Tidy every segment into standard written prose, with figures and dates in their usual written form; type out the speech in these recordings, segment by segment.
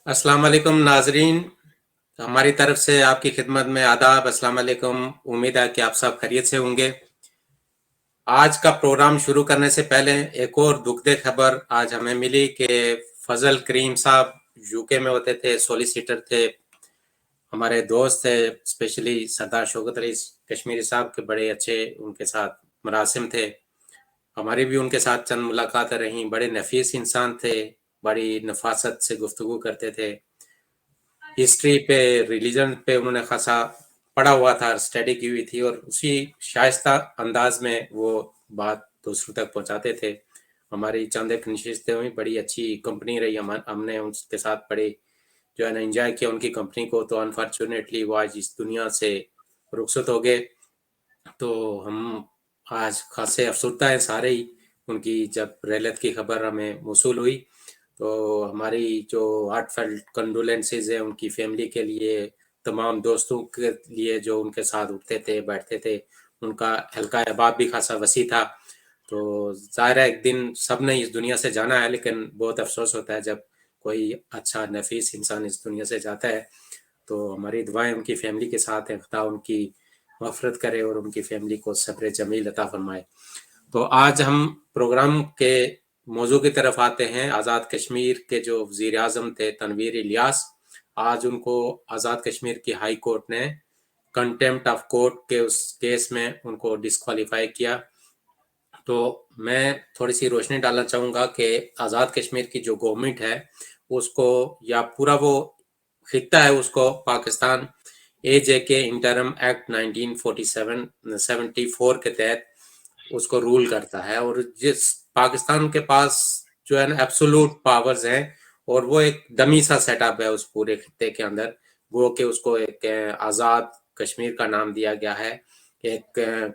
अस्सलाम वालेकुम नाजरीन। हमारी तरफ से आपकी खिदमत में आदाब, अस्सलाम वालेकुम। उम्मीद है कि आप सब खैरियत से होंगे। आज का प्रोग्राम शुरू करने से पहले एक और दुखद खबर आज हमें मिली कि फजल करीम साहब यूके में होते थे, सॉलिसिटर थे, हमारे दोस्त थे। स्पेशली सरदार शौकत अली कश्मीरी साहब के बड़े अच्छे उनके साथ मरासिम थे। हमारी भी उनके साथ चंद मुलाकातें रहीं। बड़े नफीस इंसान थे, बड़ी नफासत से गुफ्तगू करते थे। हिस्ट्री पे, रिलीजन पे उन्होंने खासा पढ़ा हुआ था, स्टडी की हुई थी, और उसी शाइस्ता अंदाज में वो बात दूसरों तक पहुंचाते थे। हमारी चंद एक नशिस्तें हुई, बड़ी अच्छी कंपनी रही। हमने उनके साथ बड़े जो है ना एंजॉय किया उनकी कंपनी को। तो अनफॉर्चुनेटली वो आज इस दुनिया से रुखसत हो गए। तो हम आज खासे अफसरदा हैं सारे ही। उनकी जब रहलत की खबर हमें मौसूल हुई तो हमारी जो हार्टफेल्ट कंडोलेंसेज है उनकी फैमिली के लिए, तमाम दोस्तों के लिए जो उनके साथ उठते थे बैठते थे। उनका हल्का अहबाब भी खासा वसी था। तो ज़ाहिर है एक दिन सब ने इस दुनिया से जाना है, लेकिन बहुत अफसोस होता है जब कोई अच्छा नफीस इंसान इस दुनिया से जाता है। तो हमारी दुआएं उनकी फैमिली के साथ हैं, खुदा उनकी मग़फ़िरत करे और उनकी फैमिली को सब्र जमील अता फरमाए। तो आज हम प्रोग्राम के मौजू की तरफ आते हैं। आज़ाद कश्मीर के जो वज़ीर आज़म थे तनवीर इलियास, आज उनको आज़ाद कश्मीर की हाई कोर्ट ने कंटेम्प्ट ऑफ कोर्ट के उस केस में उनको डिस्क्वालीफाई किया। तो मैं थोड़ी सी रोशनी डालना चाहूँगा कि आज़ाद कश्मीर की जो गवर्नमेंट है उसको, या पूरा वो खित्ता है, उसको पाकिस्तान AJK इंटरम एक्ट 1947-74 के तहत उसको रूल करता है। और जिस पाकिस्तान के पास जो है ना एब्सोल्यूट पावर्स हैं, और वो एक डमी सा सेटअप है उस पूरे खित्ते के अंदर। वो कि उसको एक आज़ाद कश्मीर का नाम दिया गया है। एक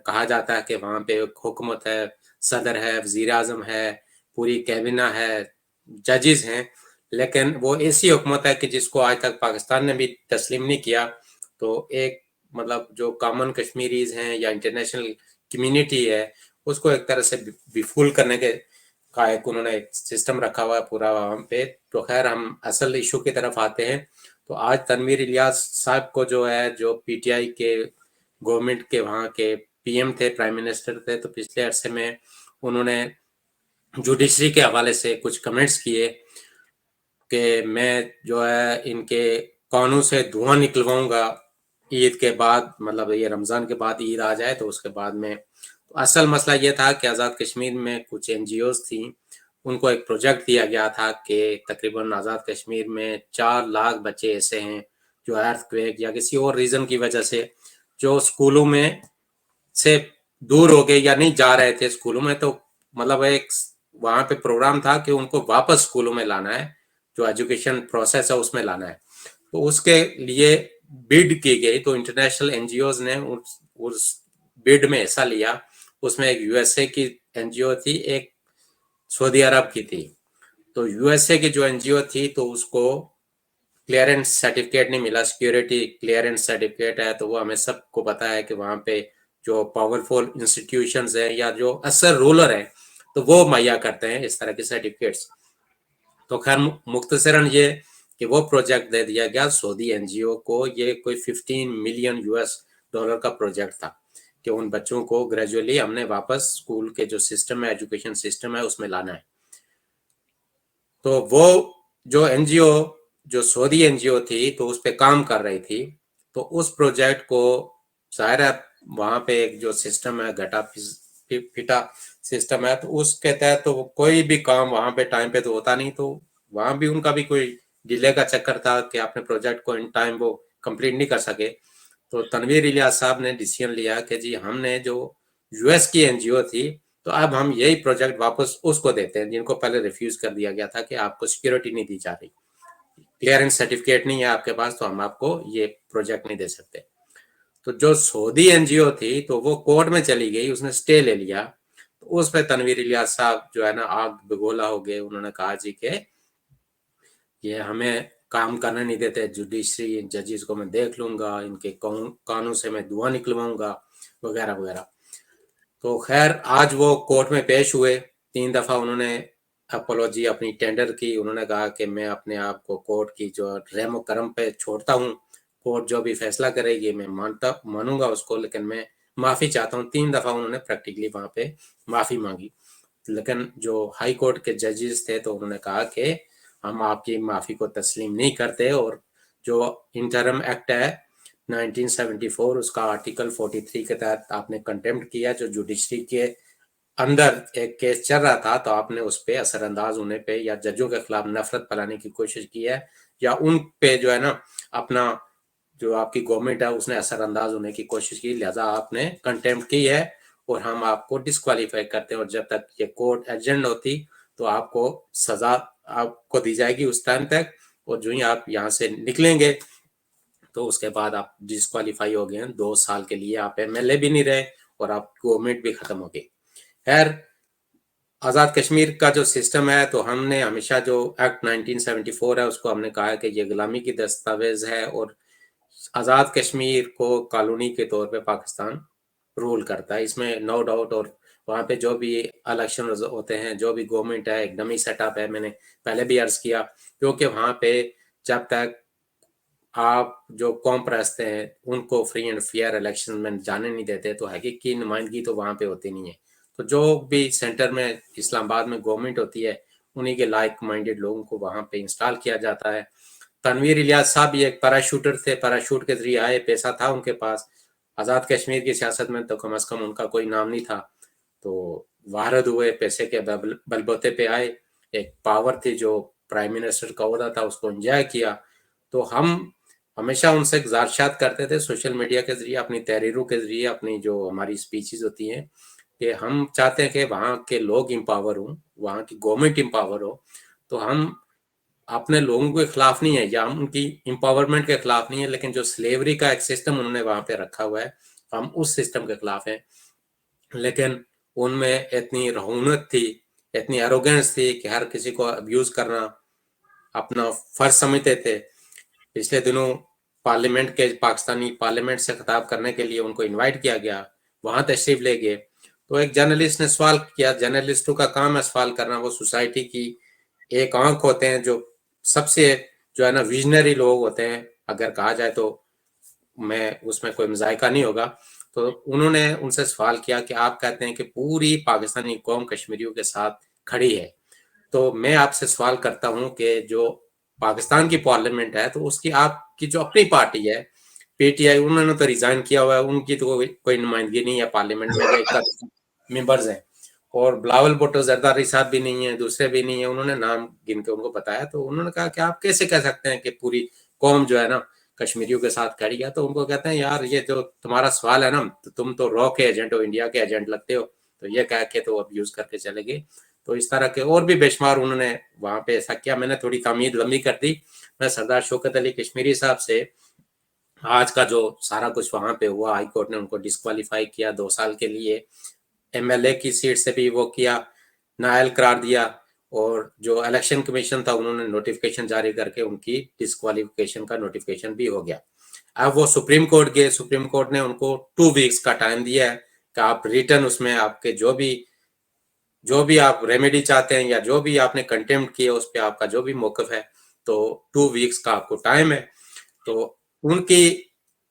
कहा जाता है कि वहाँ पे एक हुकूमत है, सदर है, वजीर आजम है, पूरी कैबिना है, जजेस हैं, लेकिन वो ऐसी हुकूमत है कि जिसको आज तक पाकिस्तान ने भी तस्लीम नहीं किया। तो एक मतलब जो कॉमन कश्मीरीज हैं या इंटरनेशनल कम्युनिटी है उसको एक तरह से बिफुल करने के का एक उन्होंने एक सिस्टम रखा हुआ है पूरा वहाँ पे। तो खैर हम असल इशू की तरफ आते हैं। तो आज तनवीर इलियास साहब को जो है, जो PTI के गवर्नमेंट के वहाँ के PM थे, प्राइम मिनिस्टर थे, तो पिछले अरसे में उन्होंने जुडिशरी के हवाले से कुछ कमेंट्स किए कि मैं जो है इनके कानून से धुआं निकलवाऊंगा ईद के बाद, मतलब ये रमज़ान के बाद ईद आ जाए तो उसके बाद में। तो असल मसला ये था कि आज़ाद कश्मीर में कुछ NGOs थी, उनको एक प्रोजेक्ट दिया गया था कि तकरीबन आज़ाद कश्मीर में 4 लाख बच्चे ऐसे हैं जो अर्थक्वेक या किसी और रीज़न की वजह से जो स्कूलों में से दूर हो गए या नहीं जा रहे थे स्कूलों में। तो मतलब एक वहाँ पे प्रोग्राम था कि उनको वापस स्कूलों में लाना है, जो एजुकेशन प्रोसेस है उसमें लाना है। तो उसके लिए बिड की गई। तो इंटरनेशनल NGOs ने उस बिड में हिस्सा लिया। उसमें एक USA की NGO थी, एक सऊदी अरब की थी। तो USA की जो NGO थी तो उसको क्लियरेंस सर्टिफिकेट नहीं मिला, सिक्योरिटी क्लियरेंस सर्टिफिकेट है। तो वो हमें सबको पता है कि वहाँ पे जो पावरफुल इंस्टीट्यूशंस हैं या जो अक्सर रूलर हैं तो वो मुहैया करते हैं इस तरह के सर्टिफिकेट्स। तो खैर मुख्तसरन ये कि वो प्रोजेक्ट दे दिया गया सऊदी NGO को। ये कोई 15 मिलियन US डॉलर का प्रोजेक्ट था कि उन बच्चों को ग्रेजुअली हमने वापस स्कूल के जो सिस्टम है, एजुकेशन सिस्टम है, उसमें लाना है। तो वो जो NGO, जो सऊदी NGO थी, तो उस पर काम कर रही थी। तो उस प्रोजेक्ट को ज़ाहिर है वहाँ पे एक जो सिस्टम है, घटा पिटा सिस्टम है, तो उसके तहत तो कोई भी काम वहाँ पे टाइम पे तो होता नहीं। तो वहाँ भी उनका भी कोई डिले का चक्कर था कि अपने प्रोजेक्ट को इन टाइम वो कंप्लीट नहीं कर सके। तो तनवीर इलियास साहब ने डिसीजन लिया कि जी हमने जो US की NGO थी, तो अब हम यही प्रोजेक्ट वापस उसको देते हैं जिनको पहले रिफ्यूज कर दिया गया था कि आपको सिक्योरिटी नहीं दी जा रही, क्लियरेंस सर्टिफिकेट नहीं है आपके पास, तो हम आपको ये प्रोजेक्ट नहीं दे सकते। तो जो सऊदी NGO थी तो वो कोर्ट में चली गई, उसने स्टे ले लिया। तो उस पर तनवीर इलियास साहब जो है ना आग बगोला हो गए। उन्होंने कहा जी के ये हमें काम करने नहीं देते, जुडिशरी जजेस को मैं देख लूंगा, इनके कानून से मैं धुआं निकलवाऊंगा, वगैरह वगैरह। तो खैर आज वो कोर्ट में पेश हुए। 3 दफ़ा उन्होंने अपोलॉजी अपनी टेंडर की। उन्होंने कहा कि मैं अपने आप को कोर्ट की जो रहमो करम पे छोड़ता हूँ, कोर्ट जो भी फैसला करेगी मैं मानूंगा उसको, लेकिन मैं माफ़ी चाहता हूँ। 3 दफ़ा उन्होंने प्रैक्टिकली वहाँ पे माफ़ी मांगी, लेकिन जो हाई कोर्ट के जजेस थे तो उन्होंने कहा कि हम आपकी माफ़ी को तस्लीम नहीं करते, और जो इंटरम एक्ट है 1974 उसका आर्टिकल 43 के तहत आपने कंटेम्प्ट किया, जो जुडिशरी के अंदर एक केस चल रहा था, तो आपने उस पे असरअंदाज होने पे या जजों के खिलाफ नफरत फैलाने की कोशिश की है, या उन पे जो है ना अपना जो आपकी गवर्नमेंट है उसने असरअंदाज होने की कोशिश की, लिहाजा आपने कंटेम्प्ट की है और हम आपको डिस्क्वालीफाई करते हैं, और जब तक ये कोर्ट एडजर्न होती तो आपको सजा आपको दी जाएगी उस टाइम तक, और जो ही आप यहाँ से निकलेंगे तो उसके बाद आप डिस्क्वालीफाई हो गए हैं 2 साल के लिए, आप एमएलए भी नहीं रहे और आप गवर्नमेंट भी खत्म हो गई। खैर, आज़ाद कश्मीर का जो सिस्टम है, तो हमने हमेशा जो एक्ट 1974 है उसको हमने कहा है कि ये गुलामी की दस्तावेज है, और आज़ाद कश्मीर को कॉलोनी के तौर पे पाकिस्तान रूल करता है, इसमें नो डाउट। और वहाँ पे जो भी इलेक्शन होते हैं, जो भी गवर्नमेंट है, एक डमी सेटअप है, मैंने पहले भी अर्ज किया, क्योंकि वहाँ पे जब तक आप जो कौम परस्त हैं उनको फ्री एंड फेयर इलेक्शन में जाने नहीं देते, तो हकीकी नुमाइंदगी तो वहाँ पे होती नहीं है। तो जो भी सेंटर में इस्लामाबाद में गवर्नमेंट होती है, उन्हीं के लाइक माइंडेड लोगों को वहाँ पे इंस्टॉल किया जाता है। तनवीर इलियास साहब भी एक पैराशूटर थे, पैराशूट के जरिए आए, पैसा था उनके पास। आज़ाद कश्मीर की सियासत में तो कम अज़ कम उनका कोई नाम नहीं था, तो वारद हुए, पैसे के बलबूते पे आए, एक पावर थी जो प्राइम मिनिस्टर का ओहदा था उसको एंजॉय किया। तो हम हमेशा उनसे गुजारिशात करते थे सोशल मीडिया के जरिए, अपनी तहरीरों के जरिए, अपनी जो हमारी स्पीचेस होती हैं, कि हम चाहते हैं कि वहाँ के लोग एम्पावर हों, वहाँ की गवर्नमेंट एम्पावर हो। तो हम अपने लोगों के खिलाफ नहीं है या हम उनकी एम्पावरमेंट के खिलाफ नहीं है, लेकिन जो स्लेवरी का एक सिस्टम उन्होंने वहाँ पे रखा हुआ है, हम उस सिस्टम के खिलाफ हैं। लेकिन उनमें इतनी रऊनत थी, इतनी एरोगेंस थी कि हर किसी को अब्यूज करना अपना फर्ज समझते थे। पिछले दिनों पार्लियामेंट के पाकिस्तानी पार्लियामेंट से खिताब करने के लिए उनको इनवाइट किया गया, वहां तशरीफ ले गए, तो एक जर्नलिस्ट ने सवाल किया, जर्नलिस्टों का काम है सवाल करना, वो सोसाइटी की एक आंख होते हैं, जो सबसे जो है ना विजनरी लोग होते हैं, अगर कहा जाए तो मैं उसमें कोई मजायका नहीं होगा। तो उन्होंने उनसे सवाल किया कि आप कहते हैं कि पूरी पाकिस्तानी कौम कश्मीरियों के साथ खड़ी है, तो मैं आपसे सवाल करता हूं कि जो पाकिस्तान की पार्लियामेंट है, तो उसकी आपकी जो अपनी पार्टी है पीटीआई, उन्होंने तो रिजाइन किया हुआ है, उनकी तो कोई नुमाइंदगी नहीं है पार्लियामेंट में, जो 41 मेंबर्स हैं, और बिलावल भुट्टो जरदारी साहब भी नहीं है, दूसरे भी नहीं है, उन्होंने नाम गिन के उनको बताया। तो उन्होंने कहा कि आप कैसे कह सकते हैं कि पूरी कौम जो है ना कश्मीरियों के साथ खड़ी है। तो उनको कहते हैं यार ये जो तुम्हारा सवाल है ना, तो तुम तो रॉ के एजेंट हो, इंडिया के एजेंट लगते हो, तो ये कह के तो अब यूज करके चले गए। तो इस तरह के और भी बेशुमार उन्होंने वहां पे ऐसा किया। मैंने थोड़ी तामीर लंबी कर दी। मैं सरदार शौकत अली कश्मीरी साहब से आज का जो सारा कुछ वहां पे हुआ, हाई कोर्ट ने उनको डिस्क्वालीफाई किया 2 साल के लिए, एमएलए की सीट से भी वो किया, नाअहल करार दिया, और जो इलेक्शन कमीशन था उन्होंने नोटिफिकेशन जारी करके उनकी डिस्क्वालिफिकेशन का नोटिफिकेशन भी हो गया। अब वो सुप्रीम कोर्ट गए, सुप्रीम कोर्ट ने उनको 2 वीक्स का टाइम दिया है कि आप रिटर्न उसमें आपके जो भी आप रेमेडी चाहते हैं या जो भी आपने कंटेम्प्ट किया उस पर आपका जो भी मौकफ है, तो 2 वीक्स का आपको टाइम है। तो उनकी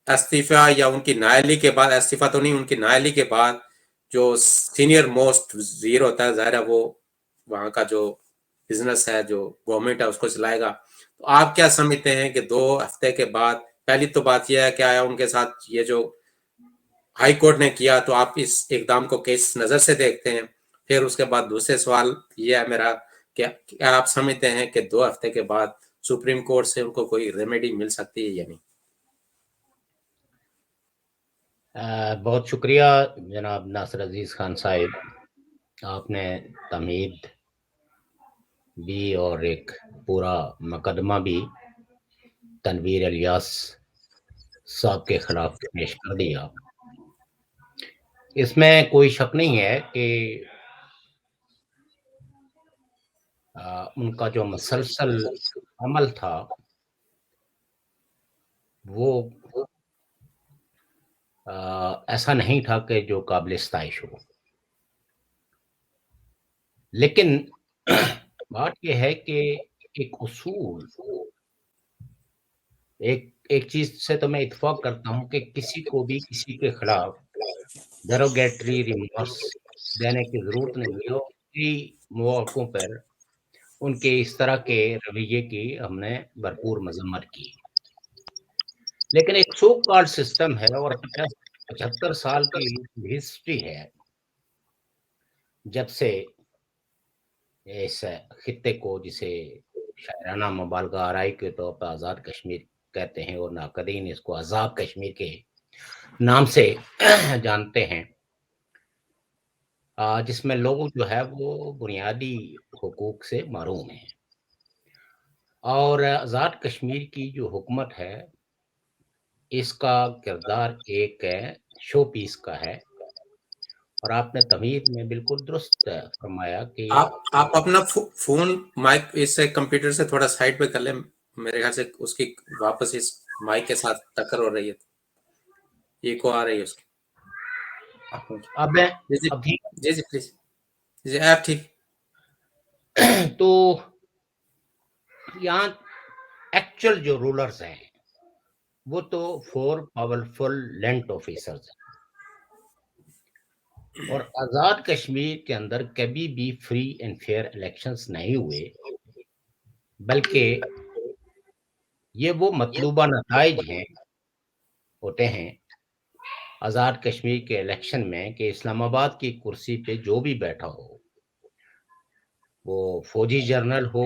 इस्तीफा या उनकी नाअहली के बाद, इस्तीफा तो नहीं, उनकी नाअहली के बाद जो सीनियर मोस्ट वजीर होता है, ज़ाहिर है वो वहाँ का जो बिजनेस है, जो गवर्नमेंट है, उसको चलाएगा। तो आप क्या समझते हैं कि 2 हफ्ते के बाद, पहली तो बात यह है कि आया उनके साथ ये जो हाई कोर्ट ने किया, तो आप इस इकदाम को किस नज़र से देखते हैं? फिर उसके बाद दूसरे सवाल ये है मेरा, क्या आप समझते हैं कि 2 हफ्ते के बाद सुप्रीम कोर्ट से उनको कोई रेमेडी मिल सकती है या नहीं? बहुत शुक्रिया जनाब नासिर अजीज खान साहिब, आपने तमहीद भी और एक पूरा मुकदमा भी तनवीर इलियास साहब के खिलाफ पेश कर दिया। इसमें कोई शक नहीं है कि उनका जो मसलसल अमल था वो ऐसा नहीं था कि जो काबिल इस्ताइश हो। लेकिन बात ये है कि एक उसूल, एक चीज़ से तो मैं इत्तेफ़ाक करता हूँ कि किसी को भी किसी के खिलाफ डेरोगेटरी रिमार्क्स देने की ज़रूरत नहीं है, और कई मौक़ों पर उनके इस तरह के रवैये की हमने भरपूर मज़म्मत की। लेकिन एक सो कॉल्ड सिस्टम है और 75 साल की हिस्ट्री है, जब से इस खित्ते को, जिसे शायराना मुबालगा आराई के तौर पर आज़ाद कश्मीर कहते हैं और नाक़दीन इसको आज़ाद कश्मीर के नाम से जानते हैं, जिसमें लोग जो है वो बुनियादी हुकूक से महरूम हैं। और आज़ाद कश्मीर की जो हुकूमत है, इसका किरदार एक शो पीस का है, और आपने तमीज़ में बिल्कुल दुरुस्त फरमाया कि आप अपना फ़ोन माइक इससे कंप्यूटर से थोड़ा साइड पे कर लें, मेरे ख्याल से उसकी वापस इस माइक के साथ टक्कर हो रही है, इको आ रही है उसकी। अब मैं जी, जी। अभी जी, जी, प्लीज़। जी, आप ठीक। तो यहाँ एक्चुअल जो रूलर्स हैं, वो तो 4 पावरफुल लैंड ऑफिसर्स हैं, और आज़ाद कश्मीर के अंदर कभी भी फ्री एंड फेयर इलेक्शंस नहीं हुए, बल्कि ये वो मतलूबा नताइज हैं होते हैं आज़ाद कश्मीर के इलेक्शन में, कि इस्लामाबाद की कुर्सी पे जो भी बैठा हो, वो फौजी जनरल हो,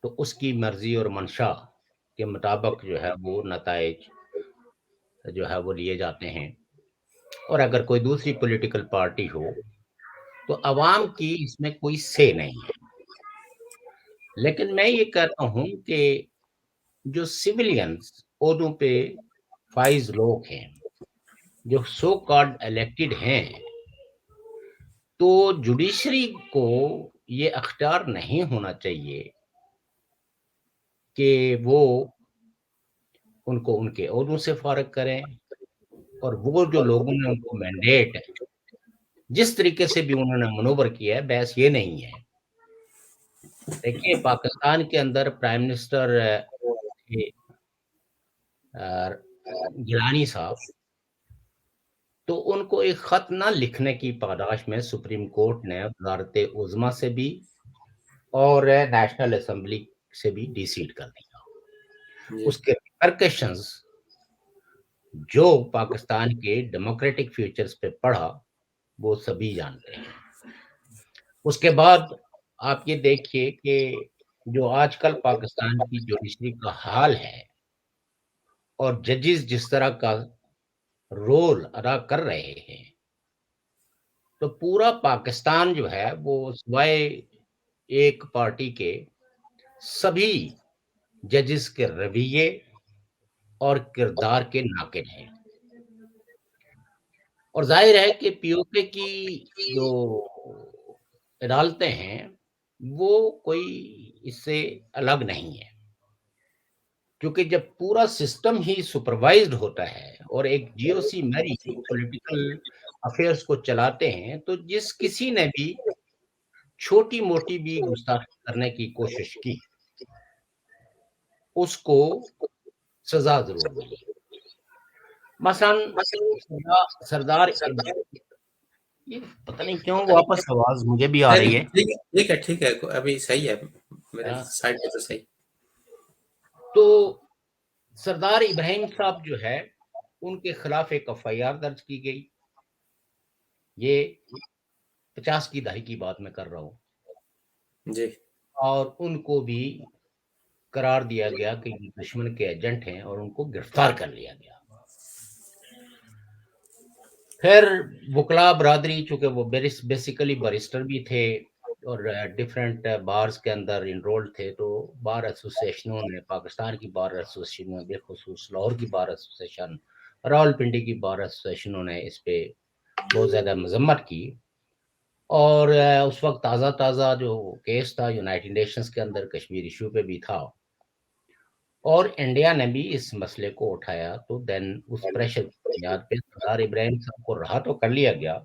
तो उसकी मर्ज़ी और मंशा के मुताबिक जो है वो नताइज जो है वो लिए जाते हैं। और अगर कोई दूसरी पॉलिटिकल पार्टी हो, तो अवाम की इसमें कोई से नहीं है। लेकिन मैं ये कहता हूँ कि जो सिविलियंस ओहदों पे फाइज लोग हैं, जो सो कॉल्ड इलेक्टेड हैं, तो जुडिशरी को ये अख्तियार नहीं होना चाहिए कि वो उनको उनके ओहदों से फारिग करें, और वो जो लोगों ने उनको मैंडेट जिस तरीके से भी उन्होंने मनूवर किया है, बहस ये नहीं है। देखिए, पाकिस्तान के अंदर प्राइम मिनिस्टर थे गिलानी साहब, तो उनको एक खत ना लिखने की पादाश में सुप्रीम कोर्ट ने वज़ारत उज़्मा से भी और नेशनल असेंबली से भी डिसीड कर दिया। जी, उसके रिपरकशंस जो पाकिस्तान के डेमोक्रेटिक फ्यूचर्स पे पड़ा, वो सभी जानते हैं। उसके बाद आप ये देखिए कि जो आजकल पाकिस्तान की जुडिशरी का हाल है, और जजेस जिस तरह का रोल अदा कर रहे हैं, तो पूरा पाकिस्तान जो है वो सिवाय एक पार्टी के सभी जजेस के रवैये और किरदार के नाकिल हैं। और ज़ाहिर है कि पीओके की जो अदालतें हैं, वो कोई इससे अलग नहीं है। क्योंकि जब पूरा सिस्टम ही सुपरवाइज़्ड होता है और एक जीओसी मैरी पॉलिटिकल अफेयर्स को चलाते हैं, तो जिस किसी ने भी छोटी-मोटी भी गुस्ताखी करने की कोशिश की, उसको सज़ा ज़रूर मिली। मसलन सरदार ये पता नहीं क्यों वापस आवाज़ मुझे भी आ नहीं, रही नहीं, है। ठीक है, ठीक है, ठीक है, अभी सही है, मेरे अ, साइड पे तो सही। तो सरदार इब्राहिम साहब जो है, उनके खिलाफ एक एफआईआर दर्ज की गई। ये 50 की दहाई की बात मैं कर रहा हूँ, जी, और उनको भी करार दिया गया कि ये दुश्मन के एजेंट हैं, और उनको गिरफ्तार कर लिया गया। फिर वकला बरादरी, चूँकि वो बेसिकली बैरिस्टर भी थे और डिफरेंट बार्स के अंदर एनरोल्ड थे, तो बार एसोसिएशनों ने, पाकिस्तान की बार एसोसिएशन में, बिलखुसूस लाहौर की बार एसोसिएशन, रावलपिंडी की बार एसोसिएशनों ने इस पे बहुत ज़्यादा मज़म्मत की। और उस वक़्त ताज़ा-ताज़ा जो केस था यूनाइटेड नेशंस के अंदर कश्मीर इश्यू पे भी था, और इंडिया ने भी इस मसले को उठाया, तो देन उस प्रेशर की बुनियाद पे सरदार इब्राहिम साहब को रहा तो कर लिया गया।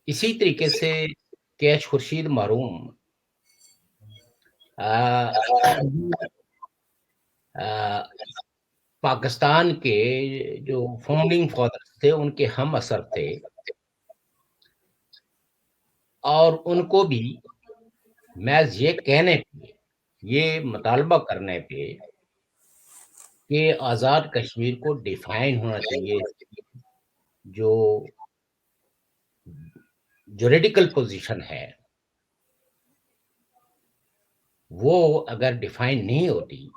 इसी तरीके से कैश खुर्शीद मरहूम पाकिस्तान के जो फाउंडिंग फादर्स थे उनके हम असर थे, और उनको भी महज ये कहने पे, ये मुतालबा करने पे कि आज़ाद कश्मीर को डिफाइन होना चाहिए, जो ज्यूरिडिकल पोजीशन है वो अगर डिफाइन नहीं होती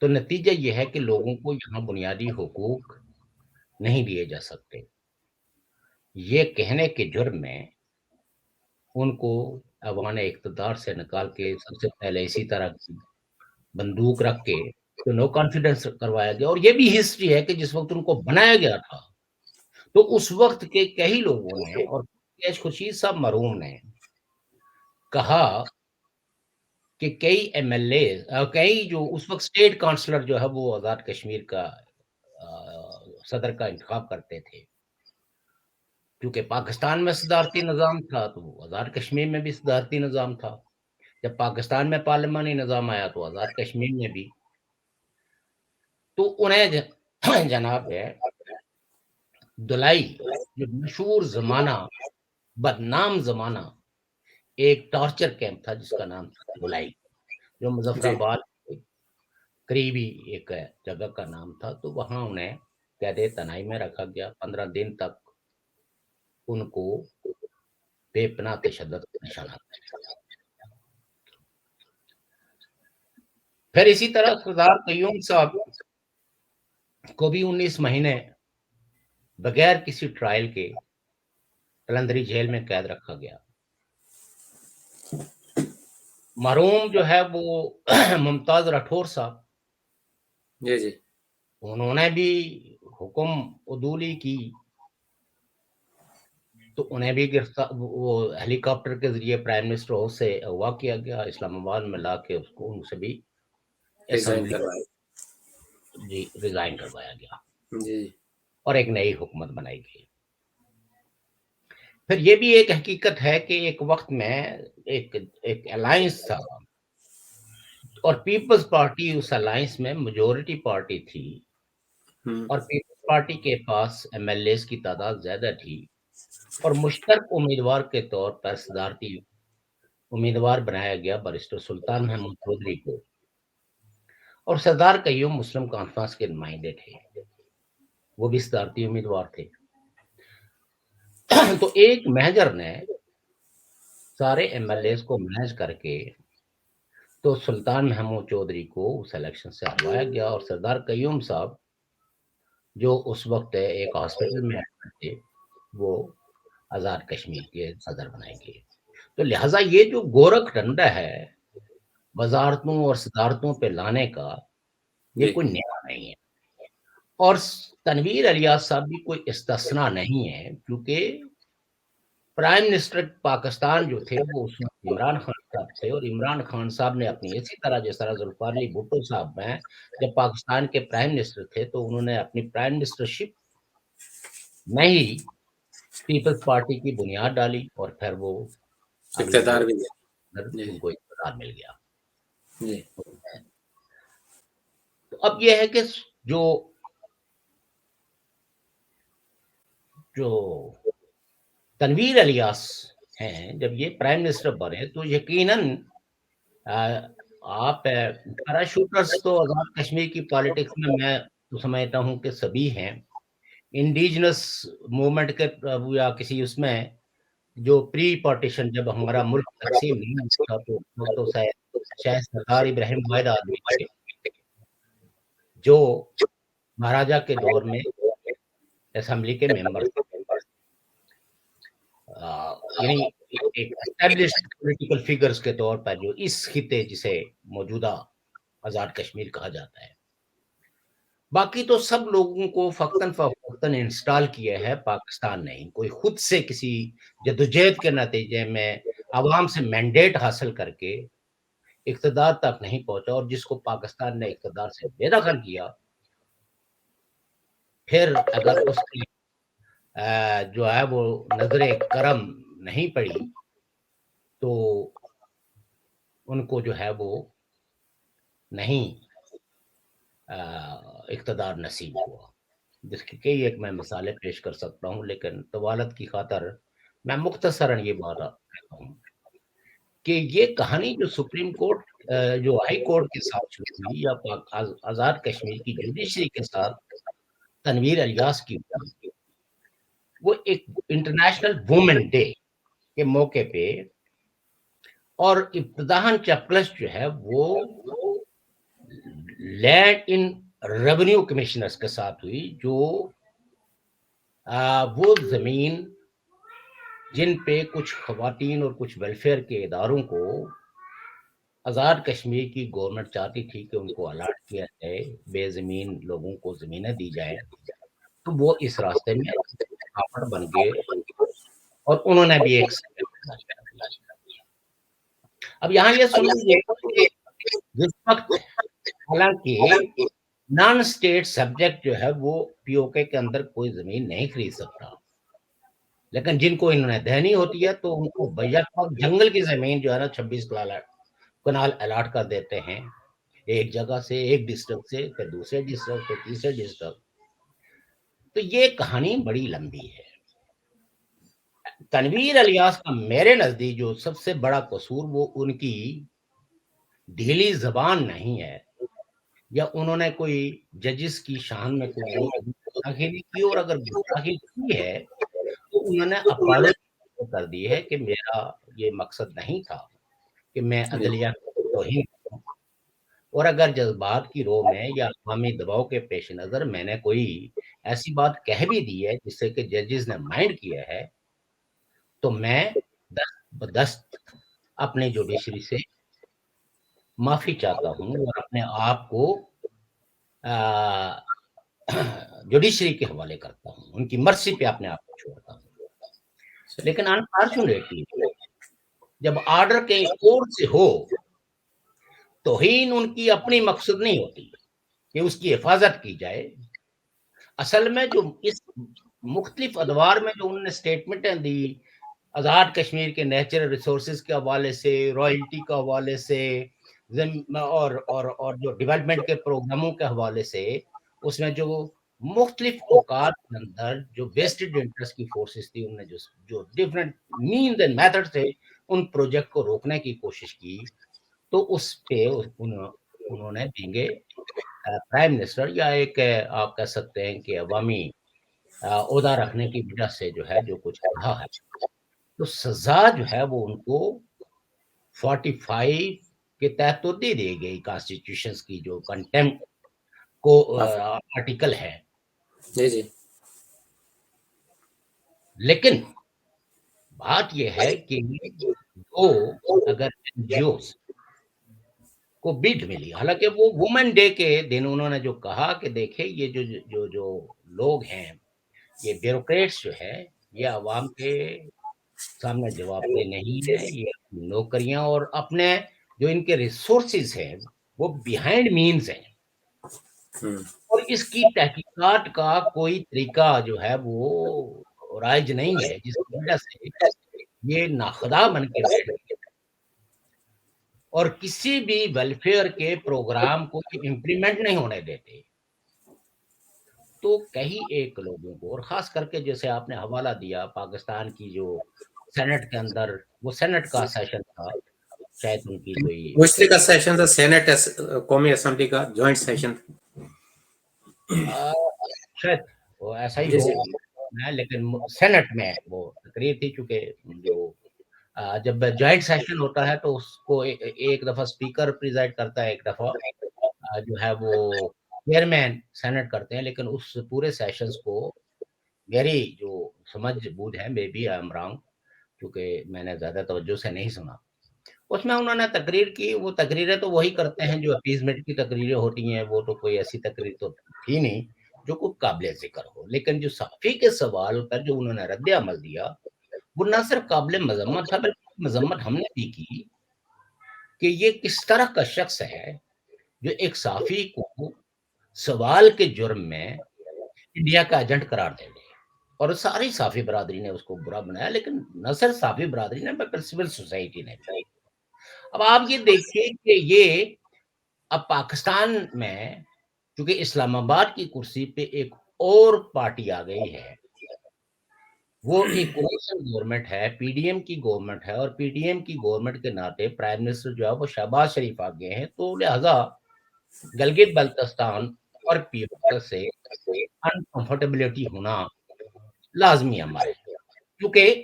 तो नतीजा ये है कि लोगों को यहाँ बुनियादी हुकूक नहीं दिए जा सकते। ये कहने के जुर्म में उनको अवान इक़्तिदार से निकाल के सबसे पहले इसी तरह की बंदूक रख के तो नो कॉन्फिडेंस करवाया गया, और ये भी हिस्ट्री है कि जिस वक़्त उनको बनाया गया था, तो उस वक़्त के कई लोगों ने और कैश खुर्शीद साहब मरहूम ने कहा कि कई एमएलए कई जो उस वक़्त स्टेट काउंसलर जो है वो आज़ाद कश्मीर का सदर का इंतखाब करते थे। क्योंकि पाकिस्तान में सदारती निज़ाम था, तो आज़ाद कश्मीर में भी सदारती निज़ाम था। जब पाकिस्तान में पार्लिमानी निज़ाम आया तो आज़ाद कश्मीर में भी। तो उन्हें जनाब है दुलाई, जो मशहूर ज़माना, बदनाम ज़माना, एक टॉर्चर कैंप था जिसका नाम था दुलाई, जो जी मुज़फ़्फ़राबाद के करीबी एक जगह का नाम था। तो वहाँ उन्हें कैद-ए-तनाई में रखा गया। 15 दिन तक उनको बेपनाह तशद्दुद का निशाना बनाया। फिर इसी तरह सरदार क़य्यूम साहब को भी 19 महीने बगैर किसी ट्रायल के कलंदरी जेल में कैद रखा गया। मरहूम जो है वो मुमताज़ राठौर साहब, जी जी उन्होंने भी हुक्म उदूली की, तो उन्हें भी गिरफ्तार वो हेलीकॉप्टर के ज़रिए प्राइम मिनिस्टर हाउस से अगवा किया गया, इस्लामाबाद में लाके उसको उनसे भी रिजाइन असेंबली करवाए। जी रिज़ाइन करवाया गया जी और एक नई हुकूमत बनाई गई। फिर ये भी एक हकीकत है कि एक वक़्त में एक एक अलायंस था, और पीपल्स पार्टी उस अलायंस में मेजॉरिटी पार्टी थी, और पीपल्स पार्टी के पास एमएलएज़ की तादाद ज़्यादा थी, और मुश्तरक उम्मीदवार के तौर पर सदारती उम्मीदवार बनाया गया बैरिस्टर सुल्तान महमूद चौधरी को, और सरदार क़य्यूम मुस्लिम कॉन्फ्रेंस के नुमाइंदे थे, वो भी सदारती उम्मीदवार थे। तो एक महजर ने सारे एमएलएज़ को मैनेज करके तो सुल्तान महमूद चौधरी को उस इलेक्शन से हटवाया गया, और सरदार क़य्यूम साहब जो उस वक़्त एक हॉस्पिटल में एडमिट थे, वो आज़ाद कश्मीर के सदर बनाए गए। तो लिहाज़ा ये जो गोरख धंधा है, वज़ारतों और सदारतों पे लाने का, ये जी कोई नया नहीं है, और तनवीर इलियास साहब भी कोई इस्तिस्ना नहीं है, क्योंकि प्राइम मिनिस्टर पाकिस्तान जो थे वो उस वक़्त इमरान खान साहब थे, और इमरान खान साहब ने अपनी इसी तरह जिस तरह ज़ुल्फ़िकार अली भुट्टो साहब हैं, जब पाकिस्तान के प्राइम मिनिस्टर थे तो उन्होंने अपनी प्राइम मिनिस्टरशिप में ही पीपल्स पार्टी की बुनियाद डाली, और फिर वो अगले 2 इक़्तिदार भी है। साल जी उनको इक़्तिदार मिल गया। जी तो अब ये है कि जो जो तनवीर इलियास हैं, जब ये प्राइम मिनिस्टर बने तो यकीनन अ, आप पैराशूटर्स तो आज़ाद कश्मीर की पॉलिटिक्स में मैं तो समझता हूँ कि सभी हैं। इंडिजिनस मूवमेंट के या किसी उसमें जो प्री पार्टीशन जब हमारा मुल्क तक़सीम नहीं हुआ था, तो उस वक़्त तो शायद सरदार इब्राहिम वाहिद आदमी थे, जो महाराजा के दौर में असेंबली के मेंबर थे। यानी एक एस्टेब्लिश्ड पॉलिटिकल फिगर्स के तौर पर जो इस खित्ते जिसे मौजूदा आज़ाद कश्मीर कहा जाता है। बाकी तो सब लोगों को फ़क्तन-फ़वक्तन इंस्टॉल किया है पाकिस्तान ने ही, कोई खुद से किसी जद्दोजहद के नतीजे में अवाम से मैंडेट हासिल करके इक़्तिदार तक नहीं पहुँचा, और जिसको पाकिस्तान ने इक़्तिदार से बेदखल किया, फिर अगर उसकी जो है वो नज़रे करम नहीं पड़ी तो उनको जो है वो नहीं इक़्तिदार नसीब हुआ। जिसकी कई एक मैं मिसालें पेश कर सकता हूँ, लेकिन तवालत की खातिर मैं मुख्तसरन ये बात कहता हूँ कि ये कहानी जो सुप्रीम कोर्ट जो हाई कोर्ट के साथ शुरू हुई या आज़ाद कश्मीर की जुडिशरी के साथ तनवीर इलियास की हुई, वो एक इंटरनेशनल वुमेन डे के मौके पे और इब्तिदाहन चैप्टर्स जो है वो लैंड इन रेवेन्यू कमिश्नर्स के साथ हुई, जो वो ज़मीन जिन पे कुछ ख़वातीन और कुछ वेलफेयर के इदारों को आज़ाद कश्मीर की गवर्नमेंट चाहती थी कि उनको अलाट किया जाए, बेज़मीन लोगों को ज़मीनें दी जाएँ, तो वो इस रास्ते में रुकावट बन गए और उन्होंने भी एक स्टेप लिया। अब यहाँ ये सुन लीजिए कि जिस वक़्त हालाँकि नॉन स्टेट सब्जेक्ट जो है वो पीओके के अंदर कोई ज़मीन नहीं खरीद सकता, लेकिन जिनको इन्होंने देनी होती है तो उनको बैक जंगल की ज़मीन जो है ना 26 कनाल अलॉट कर देते हैं, एक जगह से, एक डिस्ट्रिक्ट से, फिर दूसरे डिस्ट्रिक्ट, फिर तीसरे डिस्ट्रिक्ट। तो ये कहानी बड़ी लंबी है। तनवीर इलियास का मेरे नज़दीक जो सबसे बड़ा कसूर वो उनकी ढीली ज़बान नहीं है, या उन्होंने कोई जजेस की शान में कोई गुस्ताखी नहीं की, और अगर गुस्ताखी की है तो उन्होंने अपॉलोजी कर दी है कि मेरा ये मकसद नहीं था कि मैं जी अदलिया की तौहीन करूं, और अगर जज्बात की रो में या अवामी दबाव के पेश नज़र मैंने कोई ऐसी बात कह भी दी है जिससे कि जजेस ने माइंड किया है, तो मैं दस्त अपने जुडिशरी से माफ़ी चाहता हूँ और अपने आप को जुडिशरी के हवाले करता हूँ, उनकी मर्ज़ी पे अपने आप को छोड़ता हूँ। लेकिन अनफॉर्चुनेटली जब ऑर्डर कहीं कोर्ट से हो, तौहीन उनकी अपनी मकसद नहीं होती कि उसकी हिफाजत की जाए। असल में जो इस मुख्तलिफ अदवार में जो उन्होंने स्टेटमेंटें दी, आज़ाद कश्मीर के नेचुरल रिसोर्सेज के हवाले से, रॉयल्टी के हवाले से, और जो डेवलपमेंट के प्रोग्रामों के हवाले से, उसमें जो मुख्तलिफ औकात के अंदर जो वेस्टेड इंटरेस्ट की फोर्सेस थी, उन्होंने जो डिफरेंट मीन्स एंड मेथड से उन प्रोजेक्ट को रोकने की कोशिश की, तो उस पे उन्होंने देंगे प्राइम मिनिस्टर या एक आप कह सकते हैं कि अवामी ओहदा रखने की वजह से जो है जो कुछ कहा है, तो सजा जो है वो उनको 45 के तहत तो दे दी गई कॉन्स्टिट्यूशन की जो कंटेम्प्ट को आर्टिकल है। जी जी लेकिन बात यह है कि जो अगर एनजीओस को बिड मिली, हालांकि वो वुमेन डे के दिन उन्होंने जो कहा कि देखिए ये जो जो जो लोग हैं, ये ब्यूरोक्रेट्स जो है, ये आवाम के सामने जवाबदेह नहीं है, ये नौकरियां और अपने जो इनके रिसोर्सेज हैं वो बिहाइंड मीन्स हैं, और इसकी तहकीकात का कोई तरीका जो है वो राइज नहीं है, जिसकी वजह से ये नाखुदा बन के बैठ गए और किसी भी वेलफेयर के प्रोग्राम को इम्प्लीमेंट नहीं होने देते। तो कई एक लोगों को, और खास करके जैसे आपने हवाला दिया पाकिस्तान की जो सेनेट के अंदर, वो सेनेट का सेशन था, शायद उनकी कोई मुश्तरक का सेशन था, सेनेट कौमी असेंबली का जॉइंट सेशन। आ, शायद वो ऐसा ही जी हो, जी लेकिन सेनेट में वो तकरीर थी, चूंकि जो जब जॉइंट सेशन होता है तो उसको एक दफा स्पीकर प्रिजाइड करता है, एक दफा जो है वो चेयरमैन सेनेट करते हैं, लेकिन उस पूरे सेशंस को मेरी जो समझ बूझ है, maybe I am wrong, क्योंकि मैंने ज्यादा तवज्जो से नहीं सुना, उसमें उन्होंने तकरीर की। वो तकरीरें तो वही करते हैं जो अपीजमेंट की तकरीरें होती हैं, वो तो कोई ऐसी तकरीर तो थी नहीं जो कोई काबिल जिक्र हो। लेकिन जो साफी के सवाल पर जो उन्होंने रद्द अमल दिया, वो न सिर्फ काबिल मजम्मत था, बल्कि मजम्मत हमने भी की कि ये किस तरह का शख्स है जो एक साफी को सवाल के जुर्म में इंडिया का एजेंट करार दे दे। اور ساری صافی برادری نے اس کو برا بنایا، لیکن نہ صرف صافی برادری نے بلکہ سول سوسائٹی نے بھی۔ اب آپ یہ دیکھیے کہ یہ اب پاکستان میں چونکہ اسلام آباد کی کرسی پہ ایک اور پارٹی آ گئی ہے، وہ ایک کولیشن گورنمنٹ ہے، پی ڈی ایم کی گورنمنٹ ہے، اور پی ڈی ایم کی گورنمنٹ کے ناطے پرائم منسٹر جو ہے وہ شہباز شریف آ گئے ہیں، تو لہذا گلگت بلتستان اور پیپل سے انکمفرٹیبلٹی ہونا لازمی امر ہے، کیونکہ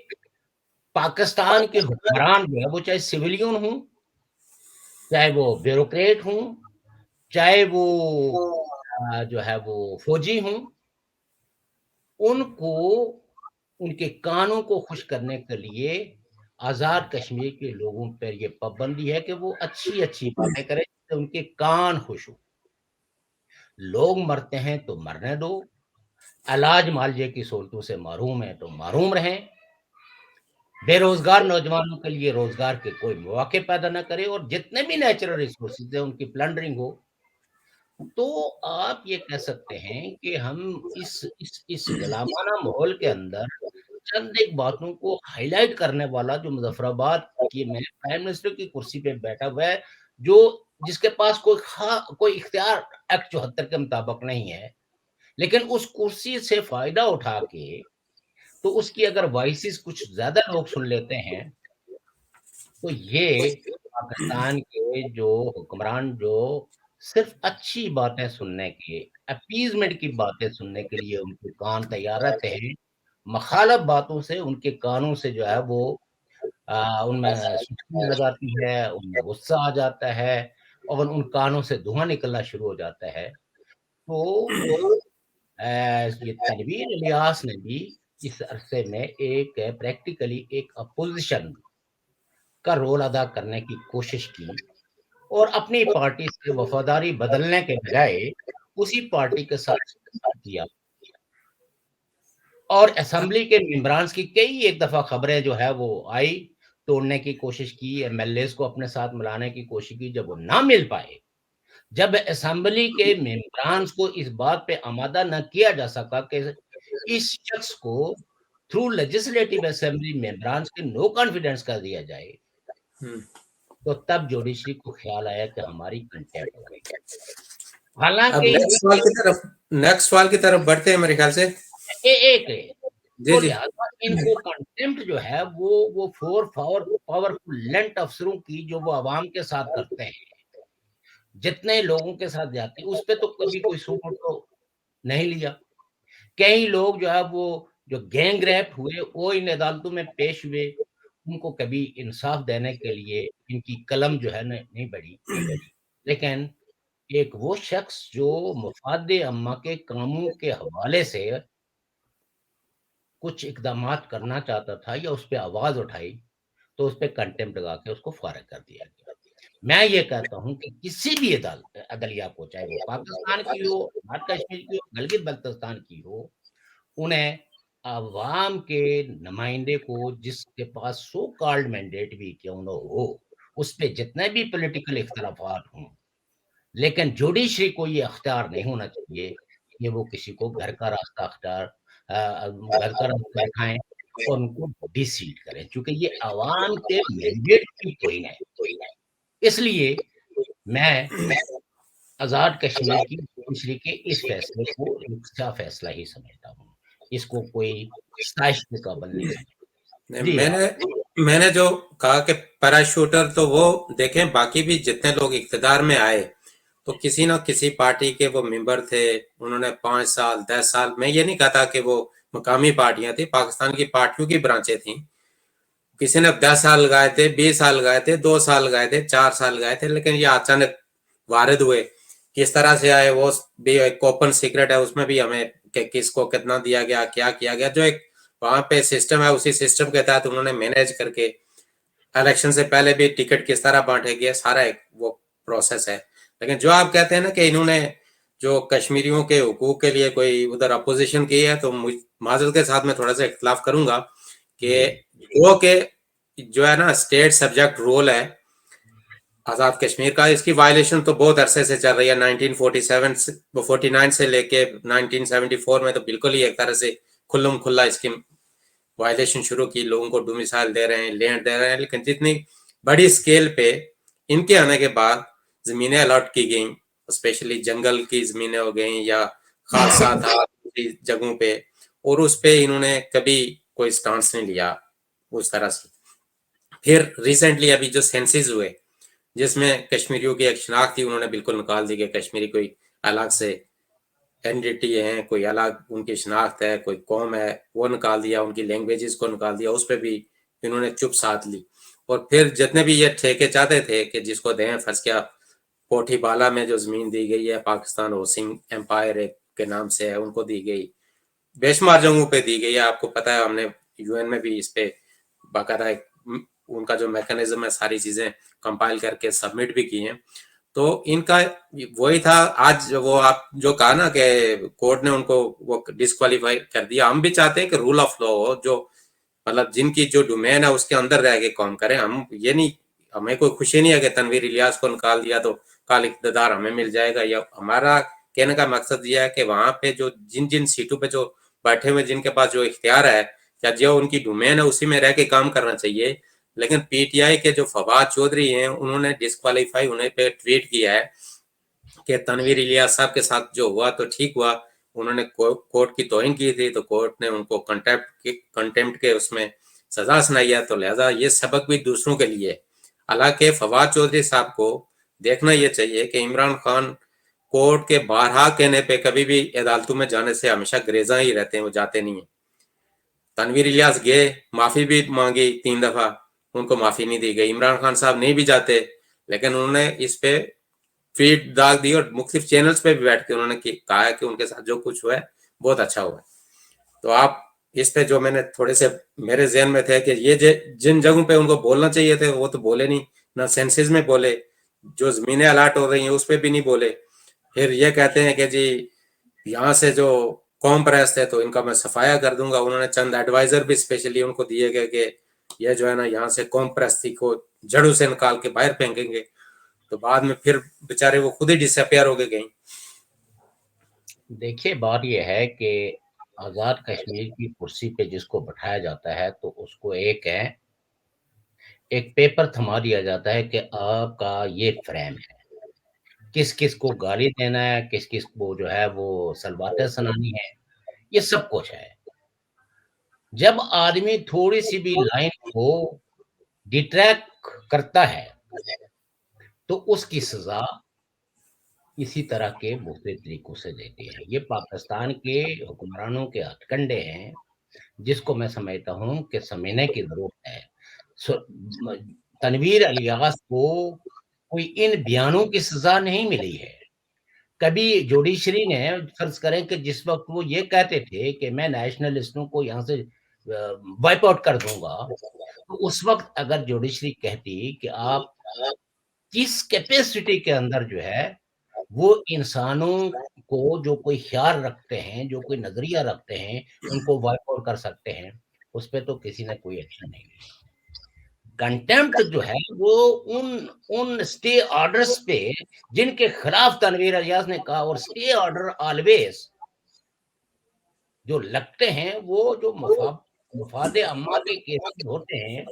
پاکستان کے حکمران جو ہے وہ چاہے سویلین ہوں، چاہے وہ بیوروکریٹ ہوں، چاہے وہ جو ہے وہ فوجی ہوں، ان کو ان کے کانوں کو خوش کرنے کے لیے آزاد کشمیر کے لوگوں پر یہ پابندی ہے کہ وہ اچھی اچھی باتیں کریں جس سے ان کے کان خوش ہو۔ لوگ مرتے ہیں تو مرنے دو، علاج معالجے کی سہولتوں سے محروم ہیں تو محروم رہیں، بے روزگار نوجوانوں کے لیے روزگار کے کوئی مواقع پیدا نہ کرے، اور جتنے بھی نیچرل ریسورسز ہیں ان کی پلنڈرنگ ہو۔ تو آپ یہ کہہ سکتے ہیں کہ ہم اس غلامانہ ماحول کے اندر چند ایک باتوں کو ہائی لائٹ کرنے والا جو مظفر آباد کی میں پرائم منسٹر کی کرسی پہ بیٹھا ہوا ہے، جو جس کے پاس کوئی اختیار ایکٹ 74 کے مطابق نہیں ہے، لیکن اس کرسی سے فائدہ اٹھا کے تو اس کی اگر وائسز کچھ زیادہ لوگ سن لیتے ہیں، تو یہ پاکستان کے جو حکمران جو صرف اچھی باتیں سننے کے، اپیزمنٹ کی باتیں سننے کے لیے ان کے کان تیار رہتے ہیں، مخالف باتوں سے ان کے کانوں سے جو ہے وہ ان میں سوچنے لگاتی ہے، ان میں غصہ آ جاتا ہے، اور ان کانوں سے دھواں نکلنا شروع ہو جاتا ہے۔ تو یہ تنویر الیاس نے بھی اس عرصے میں ایک پریکٹیکلی ایک اپوزیشن کا رول ادا کرنے کی کوشش کی، اور اپنی پارٹی سے وفاداری بدلنے کے بجائے اسی پارٹی کے ساتھ کیا، اور اسمبلی کے ممبرانز کی کئی ایک دفعہ خبریں جو ہے وہ آئی، توڑنے کی کوشش کی، ایم ایل ایز کو اپنے ساتھ ملانے کی کوشش کی، جب وہ نہ مل پائے، جب اسمبلی کے ممبرانز کو اس بات پہ آمادہ نہ کیا جا سکا کہ اس شخص کو تھرو لیجسلیٹو اسمبلی ممبرانز کے نو کانفیڈنس کر دیا جائے، تو تب جوڈیشری کو خیال آیا کہ ہماری کنٹیمپٹ ہو گئی۔ اب حالانکہ نیکسٹ سوال کی طرف بڑھتے ہیں میرے خیال سے، ایک جی تو جی لہٰذا ان کو کنٹیمپٹ جو ہے وہ فور پاورفل لینٹ افسروں کی جو وہ عوام کے ساتھ کرتے ہیں، جتنے لوگوں کے ساتھ جاتے ہیں، اس پہ تو کبھی کوئی سوٹ تو نہیں لیا۔ کئی لوگ جو ہے وہ جو گینگ ریپ ہوئے وہ ان عدالتوں میں پیش ہوئے، ان کو کبھی انصاف دینے کے لیے ان کی قلم جو ہے نہیں بڑھی، لیکن ایک وہ شخص جو مفاد عامہ کے کاموں کے حوالے سے کچھ اقدامات کرنا چاہتا تھا یا اس پہ آواز اٹھائی، تو اس پہ کنٹیمپٹ لگا کے اس کو فارغ کر دیا گیا۔ میں یہ کہتا ہوں کہ کسی بھی عدلیہ کو، چاہے وہ پاکستان کی ہو، آزاد کشمیر کی ہو، گلگت بلتستان کی ہو، انہیں عوام کے نمائندے کو جس کے پاس سو کالڈ مینڈیٹ بھی کیوں نہ ہو، اس پہ جتنے بھی پولیٹیکل اختلافات ہوں، لیکن جوڈیشری کو یہ اختیار نہیں ہونا چاہیے کہ وہ کسی کو گھر کا راستہ دکھائیں اور ان کو ڈی سیٹ کریں، چونکہ یہ عوام کے مینڈیٹ کی توہین ہے۔ اس لیے میں آزاد کشمیر کی جوڈیشری کے اس فیصلے کو ایک اچھا فیصلہ ہی سمجھتا ہوں، اس کو کوئی ستائش کے قابل نہیں سمجھتا۔ جی میں نے جو کہا کہ پیراشوٹر، تو وہ دیکھیں باقی بھی جتنے لوگ اقتدار میں آئے تو کسی نہ کسی پارٹی کے وہ ممبر تھے، انہوں نے 5 سال 10 سال، میں یہ نہیں کہتا کہ وہ مقامی پارٹیاں تھیں، پاکستان کی پارٹیوں کی برانچیں تھیں، کسی نے 10 سال گائے تھے، 20 سال گائے تھے، 2 سال گائے تھے، 4 سال گائے تھے، لیکن یہ اچانک وارد ہوئے، کس طرح سے آئے وہ بھی ایک اوپن سیکرٹ ہے، اس میں بھی ہمیں کہ کس کو کتنا دیا گیا، کیا کیا گیا، جو ایک وہاں پہ سسٹم ہے، اسی سسٹم کے تحت انہوں نے مینیج کر کے الیکشن سے پہلے بھی ٹکٹ کس طرح بانٹے گئے، سارا ایک وہ پروسیس ہے۔ لیکن جو آپ کہتے ہیں نا کہ انہوں نے جو کشمیریوں کے حقوق کے لیے کوئی ادھر اپوزیشن کی ہے، تو معذرت کے ساتھ میں تھوڑا سا اختلاف کروں گا کہ وہ کہ جو ہے نا اسٹیٹ سبجیکٹ رول ہے آزاد کشمیر کا، اس کی وائلیشن تو بہت عرصے سے چل رہی ہے، 1947 49 سے لے کے 1974 میں تو بالکل ہی ایک طرح سے खुल्लम खुल्ला इसकी वायलेशन शुरू की, लोगों को डोमिसाइल दे रहे हैं, लैंड दे रहे हैं, लेकिन जितनी बड़ी स्केल पे इनके आने के बाद जमीनें अलॉट की गई, स्पेशली जंगल की जमीनें हो गई या खासा था जगहों पे, और उस पे इन्होंने कभी कोई स्टांस नहीं लिया उस तरह से। फिर रिसेंटली अभी जो सेंसिस हुए जिसमें कश्मीरियों की एक शनाख्त थी, उन्होंने बिल्कुल निकाल दी कि कश्मीरी कोई अलग से एंटिटी है, कोई अलग उनकी शनाख्त है, कोई कौम है, वो निकाल दिया, उनकी लैंग्वेजेस को निकाल दिया, उस पर भी इन्होंने चुप साध ली। और फिर जितने भी ये ठेके चाहते थे कि जिसको दें, फंस गया कोठी बाला में जो जमीन दी गई है पाकिस्तान हाउसिंग एम्पायर के नाम से है, उनको दी गई, बेशुमार जगहों पे दी गई है। आपको पता है हमने यूएन में भी इस पे बाकायदा उनका जो मैकेनिज्म है सारी चीजें कंपाइल करके सबमिट भी की हैं। तो इनका वही था। आज वो आप जो कहा ना कि कोर्ट ने उनको वो डिस्क्वालीफाई कर दिया, हम भी चाहते हैं कि रूल ऑफ लॉ हो, जो मतलब जिनकी जो डोमेन है उसके अंदर रह के काम करें। हम ये नहीं, हमें कोई खुशी नहीं है कि तनवीर इलियास को निकाल दिया तो कल इक़्तिदार हमें मिल जाएगा, या हमारा कहने का मकसद ये है कि वहां पे जो जिन जिन सीटों पे जो बैठे हुए जिनके पास जो इख्तियार है या जो उनकी डोमेन है उसी में रह के काम करना चाहिए। लेकिन पीटीआई के जो फवाद चौधरी हैं उन्होंने डिस्क्वालीफाई होने पे ट्वीट किया है कि तनवीर इलियास साहब के साथ जो हुआ तो ठीक हुआ, उन्होंने कोर्ट की तौहीन की थी तो कोर्ट ने उनको कंटेम्प्ट के उसमें सजा सुनाई है, तो लिहाजा ये सबक भी दूसरों के लिए। हालांकि फवाद चौधरी साहब को देखना ये चाहिए कि इमरान खान कोर्ट के बारहा कहने पे कभी भी अदालतों में जाने से हमेशा ग्रेजा ही रहते हैं, वो जाते नहीं है। तनवीर इलियास गए, माफी भी मांगी 3 दफा, उनको माफी नहीं दी गई। इमरान खान साहब नहीं भी जाते, लेकिन उन्होंने इस पे फीड दाग दी और मुख्तलिफ चैनल्स पे भी बैठ के उन्होंने कहा है कि उनके साथ जो कुछ हुआ है बहुत अच्छा हुआ है। तो आप इस पे जो मैंने थोड़े से मेरे जहन में थे कि ये जिन जगहों पे उनको बोलना चाहिए थे वो तो बोले नहीं, ना सेंसिस में बोले, जो जमीनें अलाट हो रही हैं उस पर भी नहीं बोले। फिर ये कहते हैं कि जी यहाँ से जो कौम परस्त है तो इनका मैं सफाया कर दूंगा। उन्होंने चंद एडवाइजर भी स्पेशली उनको दिए गए कि ये जो है ना यहाँ से कौम परस्ती को जड़ों से निकाल के बाहर फेंकेंगे, तो बाद में फिर बेचारे वो खुद ही डिसअपियर हो गए। देखिए, बात ये है कि आज़ाद कश्मीर की कुर्सी पे जिसको बैठाया जाता है तो उसको एक पेपर थमा दिया जाता है कि आपका ये फ्रेम है, किस-किस को गाली देना है, किस-किस को जो है वो सलवातें सुनानी है, ये सब कुछ है। जब आदमी थोड़ी-सी भी लाइन को डिट्रैक्ट करता है, तो उसकी सज़ा इसी तरह के मुख्तलिफ तरीकों से देते हैं। ये पाकिस्तान के हुक्मरानों के हथकंडे हैं, जिसको मैं समझता हूँ कि समझने की ज़रूरत है। सो म तनवीर इलियास को कोई इन बयानों की सज़ा नहीं मिली है। कभी जुडिशरी ने फ़र्ज़ करें कि जिस वक़्त वो ये कहते थे कि मैं नेशनलिस्टों को यहाँ से वाइप आउट कर दूँगा, तो उस वक़्त अगर जुडिशरी कहती कि आप किस कैपेसिटी के अंदर जो है, वो इंसानों को जो कोई ख़्याल रखते हैं, जो कोई नज़रिया रखते हैं, उनको वाइप आउट कर सकते हैं, उस पे तो किसी ने कोई एक्शन नहीं लिया। कंटेम्प्ट जो है वो उन उन स्टे ऑर्डर्स पे जिनके खिलाफ तनवीर इलियास ने कहा, और स्टे ऑर्डर ऑलवेज जो लगते हैं वो जो मफादे अम्मा के केसेस होते हैं,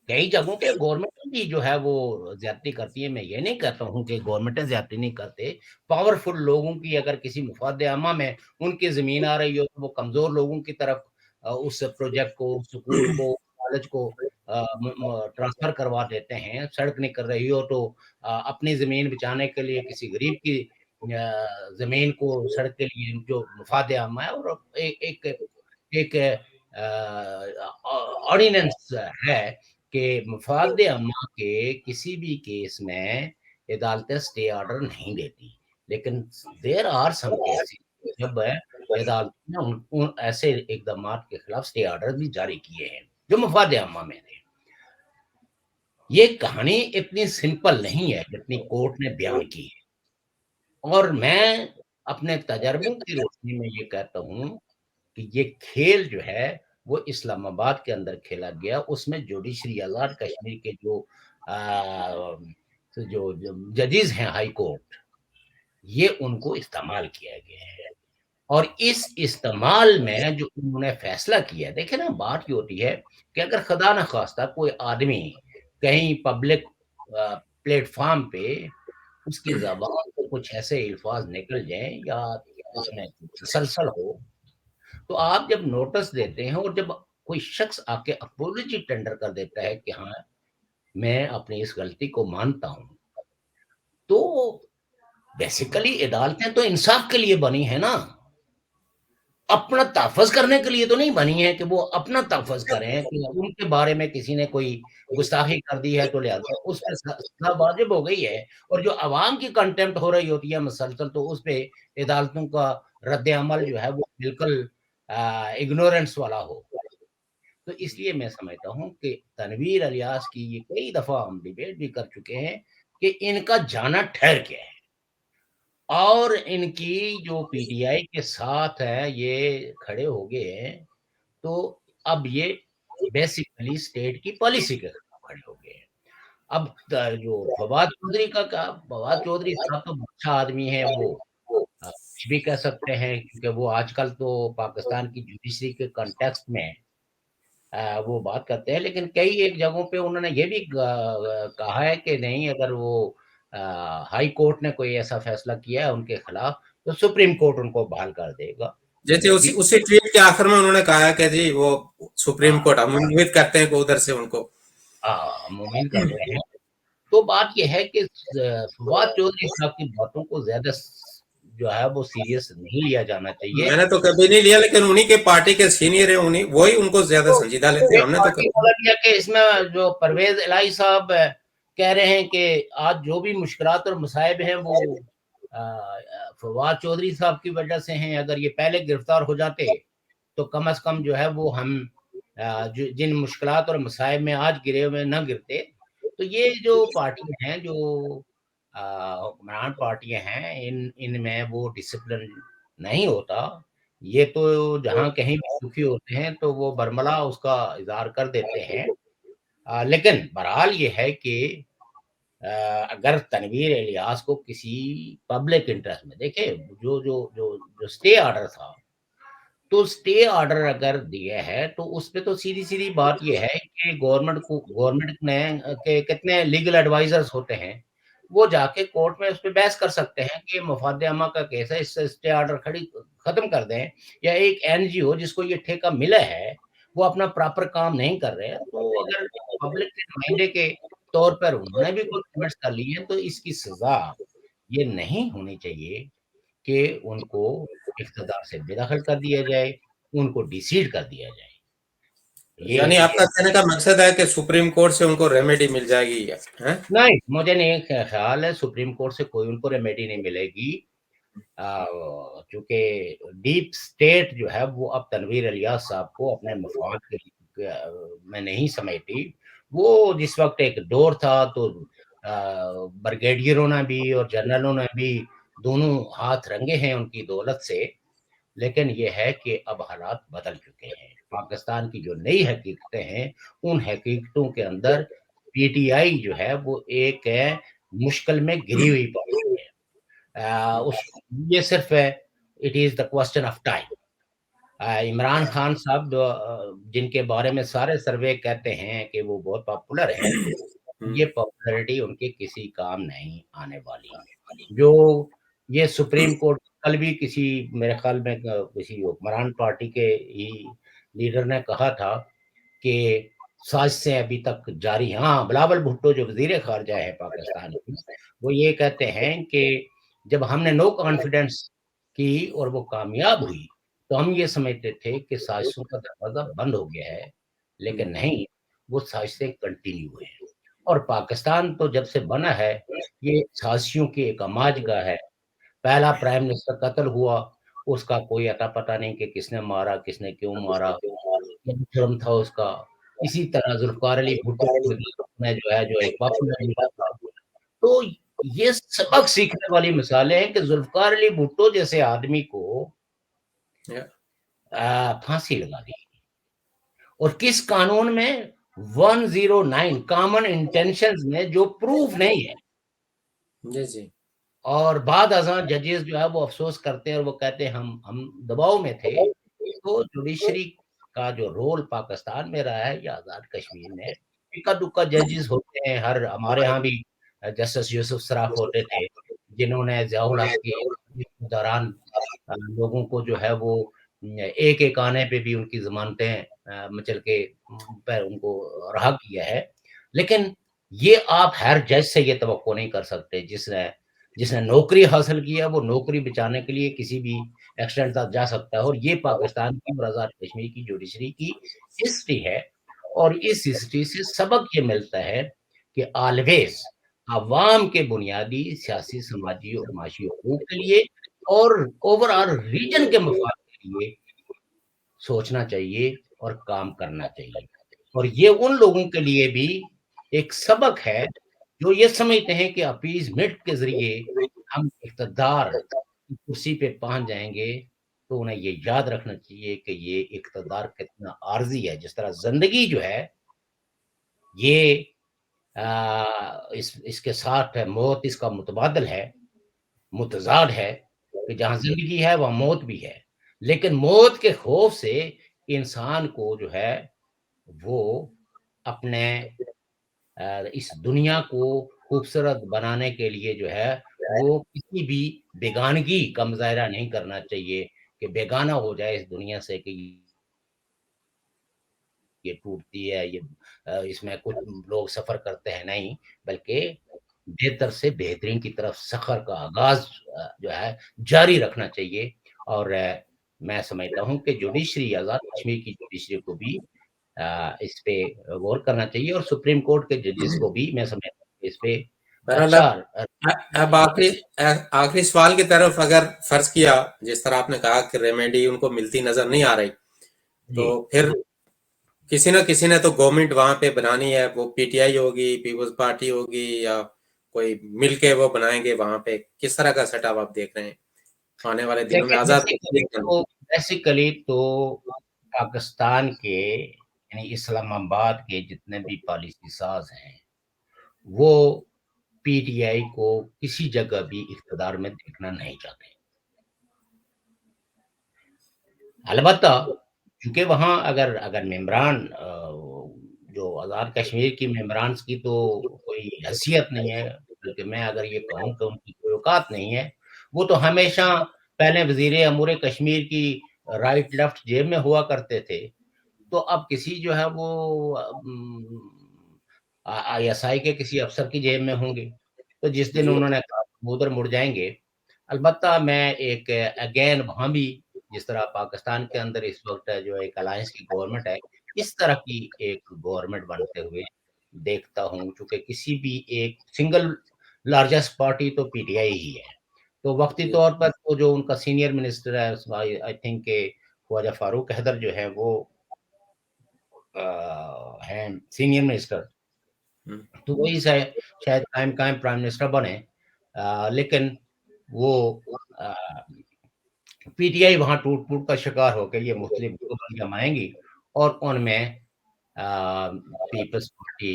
कई जगहों पे गवर्नमेंट भी जो है वो ज्यादती करती है। मैं ये नहीं कहता हूँ कि गवर्नमेंटें ज्यादती नहीं करते। पावरफुल लोगों की अगर किसी मुफादे अम्मा में उनकी जमीन आ रही हो तो वो कमजोर लोगों की तरफ उस प्रोजेक्ट को, स्कूल को, कॉलेज को ट्रांसफर करवा देते हैं। सड़क नहीं कर रही हो तो अपनी जमीन बचाने के लिए किसी गरीब की जमीन को सड़क के लिए जो मुफादे अम्मा है, और एक एक ऑर्डिनेंस है कि मफाद अम्मा के किसी भी केस में अदालतें स्टे ऑर्डर नहीं देती। लेकिन देयर आर सम केसेस जब अदालत ने उन ऐसे इकदामात के खिलाफ स्टे ऑर्डर भी जारी किए हैं जो मफाद अम्मा में थे। ये कहानी इतनी सिंपल नहीं है जितनी कोर्ट ने बयान की है। और मैं अपने तजर्बों की रोशनी में ये कहता हूँ कि ये खेल जो है वो इस्लामाबाद के अंदर खेला गया। उसमें जुडिशरी आज़ाद कश्मीर के जो जजेस हैं हाई कोर्ट, ये उनको इस्तेमाल किया गया है। और इस इस्तेमाल में जो उन्होंने फैसला किया, देखिए ना बात ये होती है कि अगर खुदा न खास्ता कोई आदमी कहीं पब्लिक प्लेटफॉर्म पे उसकी ज़बान से कुछ ऐसे अल्फाज निकल जाएँ या उसमें तसलसल हो, तो आप जब नोटिस देते हैं और जब कोई शख्स आके अपोलॉजी टेंडर कर देता है कि हाँ, मैं अपनी इस गलती को मानता हूँ, तो बेसिकली अदालतें तो इंसाफ के लिए बनी है ना, अपना तहफ़्फ़ुज़ करने के लिए तो नहीं बनी है कि वो अपना तहफ़्फ़ुज़ करें कि उनके बारे में किसी ने कोई गुस्ताखी कर दी है तो लिहाज़ा उस पे सज़ा वाजिब हो गई है, और जो अवाम की कंटेम्प्ट हो रही होती है मुसलसल, तो उस पे अदालतों का रद्द-ए-अमल जो है वो बिल्कुल इग्नोरेंस वाला हो। तो इसलिए मैं समझता हूँ कि तनवीर इलियास की ये कई दफ़ा हम डिबेट भी कर चुके हैं कि इनका जाना ठहर गया है। और इनकी जो पीटीआई के साथ है, ये खड़े हो गए हैं, तो अब ये बेसिकली स्टेट की पॉलिसी के खिलाफ खड़े हो गए हैं। अब जो फवाद चौधरी का क्या, फवाद चौधरी साहब तो अच्छा आदमी है, वो कुछ भी कह सकते हैं क्योंकि वो आजकल तो पाकिस्तान की जुडिशरी के कॉन्टेक्स्ट में वो बात करते हैं, लेकिन कई एक जगहों पे उन्होंने ये भी कहा है कि नहीं, अगर वो अ, हाई कोर्ट ने कोई ऐसा फैसला किया है उनके खिलाफ, तो सुप्रीम कोर्ट उनको बहाल कर देगा। जैसे मैं उसी भी उसी ट्वीट के आखिर में उन्होंने कहा है कि जी वो सुप्रीम हाँ, कोर्ट, हम उम्मीद करते हैं कि उधर से उनको। हम उम्मीद करते हैं। तो बात ये है कि फवाद चौधरी साहब की बातों को ज़्यादा जो है वो सीरियस नहीं लिया जाना चाहिए। मैंने तो कभी नहीं लिया, लेकिन उन्हीं के पार्टी के सीनियर है, उन्हीं वही उनको ज्यादा तो संजीदा लेते हैं, एक हमने तो पार्टी कभी। वाला भी है कि इसमें जो परवेज़ इलाही साहब कह रहे हैं कि आज जो भी मुश्किलात और मसाइब हैं वो फवाद चौधरी साहब की वजह से हैं। अगर ये पहले गिरफ्तार हो जाते तो कम से कम जो है वो हम जिन मुश्किलात और मसाइब में आज गिरे हुए ना गिरते। तो ये जो पार्टियां हैं, जो हुक्मरान पार्टियां हैं, इनमें वो डिसिप्लिन नहीं होता। ये तो जहाँ कहीं भी दुखी होते हैं तो वो बरमला उसका इज़हार कर देते हैं। लेकिन बहरहाल ये है कि अ, अगर तनवीर इलियास को किसी पब्लिक इंटरेस्ट में, देखिए जो स्टे ऑर्डर था, तो स्टे ऑर्डर अगर दिया है तो उसपे तो सीधी-सीधी बात ये है कि गवर्नमेंट ने के कितने लीगल एडवाइजर्स होते हैं, वो जाके कोर्ट में उसपे बहस कर सकते हैं कि मफाद अमा का केस है, इससे स्टे ऑर्डर खत्म कर दें। या एक एनजीओ जिसको ये ठेका मिला है, वो अपना प्रॉपर काम नहीं कर रहे हैं, तो अगर पब्लिक के नुमाइंदे के तौर पर उन्होंने भी कुछ कमिट्स कर ली है, तो इसकी सज़ा ये नहीं होनी चाहिए कि उनको इक़्तिदार से बेदखल कर दिया जाए, उनको डिसीड कर दिया जाए। यानी ये आपका कहने का मकसद है कि सुप्रीम कोर्ट से उनको रेमेडी मिल जाएगी, है? नहीं, मुझे नहीं ख़्याल है सुप्रीम कोर्ट से कोई उनको रेमेडी नहीं मिलेगी। चूँकि डीप स्टेट जो है वो अब तनवीर इलियास साहब को अपने मफ़ाद के में नहीं समेटी। वो जिस वक़्त एक दौर था तो ब्रिगेडियरों ने भी और जनरलों ने भी दोनों हाथ रंगे हैं उनकी दौलत से। लेकिन ये है कि अब हालात बदल चुके हैं। पाकिस्तान की जो नई हकीकतें हैं, उन हकीकतों के अंदर पीटीआई जो है वो एक मुश्किल में घिरी हुई पार्टी है। उस ये सिर्फ़ it is the question of time. Imran Khan साहब जिनके बारे में सारे सर्वे कहते हैं कि वो बहुत पॉपुलर हैं, हम्म। ये पॉपुलैरिटी उनके किसी काम नहीं आने वाली। जो ये सुप्रीम कोर्ट कल भी किसी मेरे ख़्याल में किसी हुक्मरान पार्टी के ही लीडर ने कहा था कि साज़िशें अभी तक जारी हैं। हाँ, बिलावल भुट्टो जो वज़ीर ख़ारिजा है पाकिस्तान की, वो ये कहते हैं कि जब हमने नो कॉन्फिडेंस की और वो कामयाब हुई, तो हम ये समझते थे कि साज़िशों का दरवाज़ा बंद हो गया है, लेकिन नहीं, वो साज़िशें कंटिन्यू हैं। और पाकिस्तान तो जब से बना है, ये साज़िशों की एक अमाजगाह है। पहला प्राइम मिनिस्टर कत्ल हुआ, उसका कोई अता-पता नहीं कि किसने मारा, किसने क्यों मारा, क्या जुर्म था उसका। इसी तरह ज़ुल्फ़िकार अली भुट्टो में जो है, जो एक पॉपुलर लीडर था। तो ये सबक सीखने वाली मिसालें हैं कि ज़ुल्फ़िकार अली भुट्टो जैसे आदमी को फांसी लगा दी। और किस कानून में? 109 कॉमन इंटेंशंस में, जो प्रूफ नहीं है। जी, जी। اور بعد ازاں ججز جو ہے وہ افسوس کرتے ہیں اور وہ کہتے ہیں ہم دباؤ میں تھے. تو جوڈیشری کا جو رول پاکستان میں رہا ہے یا آزاد کشمیر میں، اکا دکا ججز ہوتے ہیں. ہمارے ہاں بھی جسٹس یوسف سراف ہوتے تھے جنہوں نے ضیاء الحق کے دوران لوگوں کو جو ہے وہ ایک ایک آنے پہ بھی ان کی ضمانتیں مچل کے پر ان کو رہا کیا ہے. لیکن یہ آپ ہر جج سے یہ توقع نہیں کر سکتے جس نے نوکری حاصل کیا وہ نوکری بچانے کے لیے کسی بھی ایکسٹینٹ تک جا سکتا ہے. اور یہ پاکستان کی اور آزاد کشمیر کی جوڈیشری کی ہسٹری ہے. اور اس ہسٹری سے سبق یہ ملتا ہے کہ آلویز عوام کے بنیادی سیاسی سماجی اور معاشی حقوق کے لیے اور اوور آل ریجن کے مفاد کے لیے سوچنا چاہیے اور کام کرنا چاہیے. اور یہ ان لوگوں کے لیے بھی ایک سبق ہے جو یہ سمجھتے ہیں کہ اپیزمنٹ کے ذریعے ہم اقتدار کی کرسی پہ پہنچ جائیں گے. تو انہیں یہ یاد رکھنا چاہیے کہ یہ اقتدار کتنا عارضی ہے. جس طرح زندگی جو ہے یہ اس کے ساتھ موت اس کا متبادل ہے، متضاد ہے کہ جہاں زندگی ہے وہاں موت بھی ہے. لیکن موت کے خوف سے انسان کو جو ہے وہ اپنے اس دنیا کو خوبصورت بنانے کے لیے جو ہے وہ کسی بھی بیگانگی کا مظاہرہ نہیں کرنا چاہیے کہ بیگانہ ہو جائے اس دنیا سے کہ یہ ٹوٹتی ہے، یہ اس میں کچھ لوگ سفر کرتے ہیں. نہیں، بلکہ بہتر سے بہترین کی طرف سفر کا آغاز جو ہے جاری رکھنا چاہیے. اور میں سمجھتا ہوں کہ جوڈیشری آزاد کشمیر کی جوڈیشری کو بھی اس پہ غور کرنا چاہیے اور سپریم کورٹ کے ججز کو بھی میں سمجھتا ہوں کہ اس پہ بہرحال اچھا اب آخری سوال کی طرف اگر فرض کیا جس طرح آپ نے کہا کہ ریمیڈی ان کو ملتی نظر نہیں آ رہی، تو جی پھر کسی نے تو گورنمنٹ وہاں پہ بنانی ہے. وہ پی ٹی آئی ہوگی، پیپلز پارٹی ہوگی، یا کوئی مل کے وہ بنائیں گے وہاں پہ. کس طرح کا سیٹ اپ آپ دیکھ رہے ہیں آنے والے دنوں میں آزاد بیسیکلی تو پاکستان کے یعنی اسلام آباد کے جتنے بھی پالیسی ساز ہیں وہ پی ٹی آئی کو کسی جگہ بھی اقتدار میں دیکھنا نہیں چاہتے. البتہ کیونکہ وہاں اگر ممبران جو آزاد کشمیر کی ممبران کی تو کوئی حیثیت نہیں ہے، بلکہ میں اگر یہ کہوں کہ ان کی کوئی اوقات نہیں ہے. وہ تو ہمیشہ پہلے وزیر امور کشمیر کی رائٹ لیفٹ جیب میں ہوا کرتے تھے. تو اب کسی جو ہے وہ آئی ایس آئی کے کسی افسر کی جیب میں ہوں گے. تو جس دن انہوں نے کہا وہ ادھر مڑ جائیں گے. البتہ میں ایک اگین وہاں بھی جس طرح پاکستان کے اندر اس وقت جو ایک الائنس کی گورنمنٹ ہے اس طرح کی ایک گورنمنٹ بنتے ہوئے دیکھتا ہوں. چونکہ کسی بھی ایک سنگل لارجسٹ پارٹی تو پی ٹی آئی ہی ہے. تو وقتی طور پر تو جو ان کا سینئر منسٹر ہے آئی تھنک کہ خواجہ فاروق حیدر جو ہے وہ ہیں سینئر منسٹر. تو وہی شاید قائم پرائم منسٹر بنے. لیکن وہ پی ٹی آئی وہاں ٹوٹ کا شکار ہو کے یہ مختلف گروپ جمائیں گی اور ان میں پیپلز پارٹی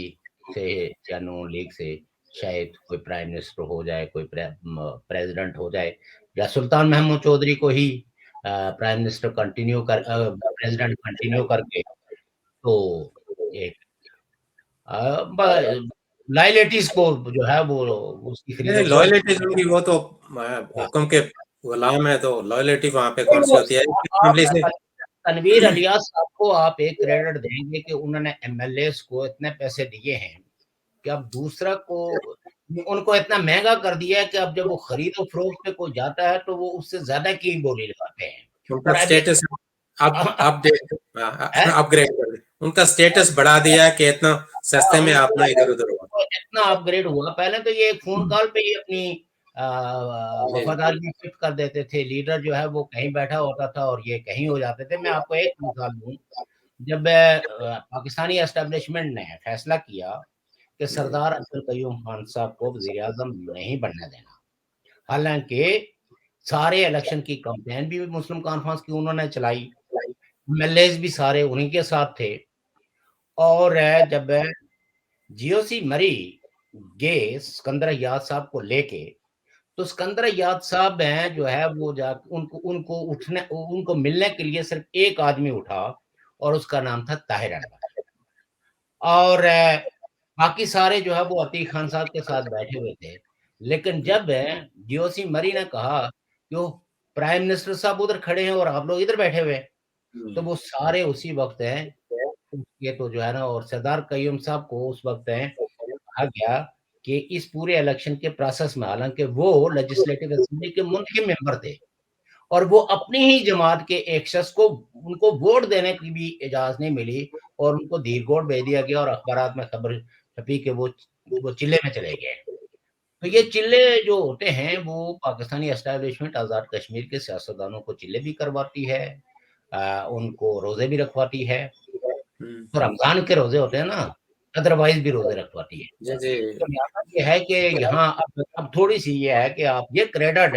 سے یا نون لیگ سے شاید کوئی پرائم منسٹر ہو جائے، کوئی پریزیڈنٹ ہو جائے، یا سلطان محمود چودھری کو ہی پرائم منسٹر پریزیڈنٹ کنٹینیو کر کے تو ایک لائلٹیز کو جو ہے وہ اس کی خرید و لائلٹی فروخت وہ تو حکم کے غلام ہے، تو لائلٹی وہاں پہ کون سی ہوتی ہے. تنویر الیاس صاحب کو آپ ایک کریڈٹ دیں گے کہ انہوں نے ایم ایل ایز کو اتنے پیسے دیے ہیں کہ اب دوسرا کو ان کو اتنا مہنگا کر دیا ہے کہ اب جب وہ خرید و فروخت پہ کوئی جاتا ہے تو وہ اس سے زیادہ کی بولی لگاتے ہیں. ان کا اور اسٹیٹس اپ گریڈ کر دیں، ان کا اسٹیٹس بڑھا دیا ہے کہ اتنا سستے میں آپ نہ ادھر ادھر ہو. اتنا اپ گریڈ ہوا. پہلے تو یہ ایک فون کال پہ ہی اپنی وفاداری شفٹ کر دیتے تھے. لیڈر جو ہے وہ کہیں بیٹھا ہوتا تھا اور یہ کہیں ہو جاتے تھے. میں آپ کو ایک مثال دوں. جب پاکستانی اسٹیبلشمنٹ نے فیصلہ کیا کہ سردار عبدالقیوم خان صاحب کو وزیر اعظم نہیں بننے دینا، حالانکہ سارے الیکشن کی کمپین بھی مسلم کانفرنس کی انہوں نے چلائی، ایم ایل ایز بھی سارے انہیں کے ساتھ تھے. اور جب جی او سی مری گے سکندر حیات صاحب کو لے کے تو اسکندر یاد صاحب ہیں جو ہے وہ جا ان کو ملنے کے لیے صرف ایک آدمی اٹھا اور اس کا نام تھا طاہر انور، اور باقی سارے جو ہے وہ عتیق خان صاحب کے ساتھ بیٹھے ہوئے تھے. لیکن جب جیو سی مری نے کہا کہ وہ پرائم منسٹر صاحب ادھر کھڑے ہیں اور آپ لوگ ادھر بیٹھے ہوئے، تو وہ سارے اسی وقت ہیں یہ تو جو ہے نا، اور سردار قیوم صاحب کو اس وقت کہا گیا کہ اس پورے الیکشن کے پروسیس میں، حالانکہ وہ لیجسلیٹو اسمبلی کے منتخب ممبر تھے اور وہ اپنی ہی جماعت کے ایک شخص کو ان کو ووٹ دینے کی بھی اجازت نہیں ملی اور ان کو دھیر گوٹ بھیج دیا گیا اور اخبارات میں خبر چھپی کہ وہ چلے میں چلے گئے. تو یہ چلے جو ہوتے ہیں وہ پاکستانی اسٹیبلشمنٹ آزاد کشمیر کے سیاستدانوں کو چلے بھی کرواتی ہے، ان کو روزے بھی رکھواتی ہے، تو رمضان کے روزے ہوتے ہیں نا، ادروائز بھی روزے رکھواتی ہے. تو یہ ہے کہ یہاں اب تھوڑی سی یہ ہے کہ آپ یہ کریڈٹ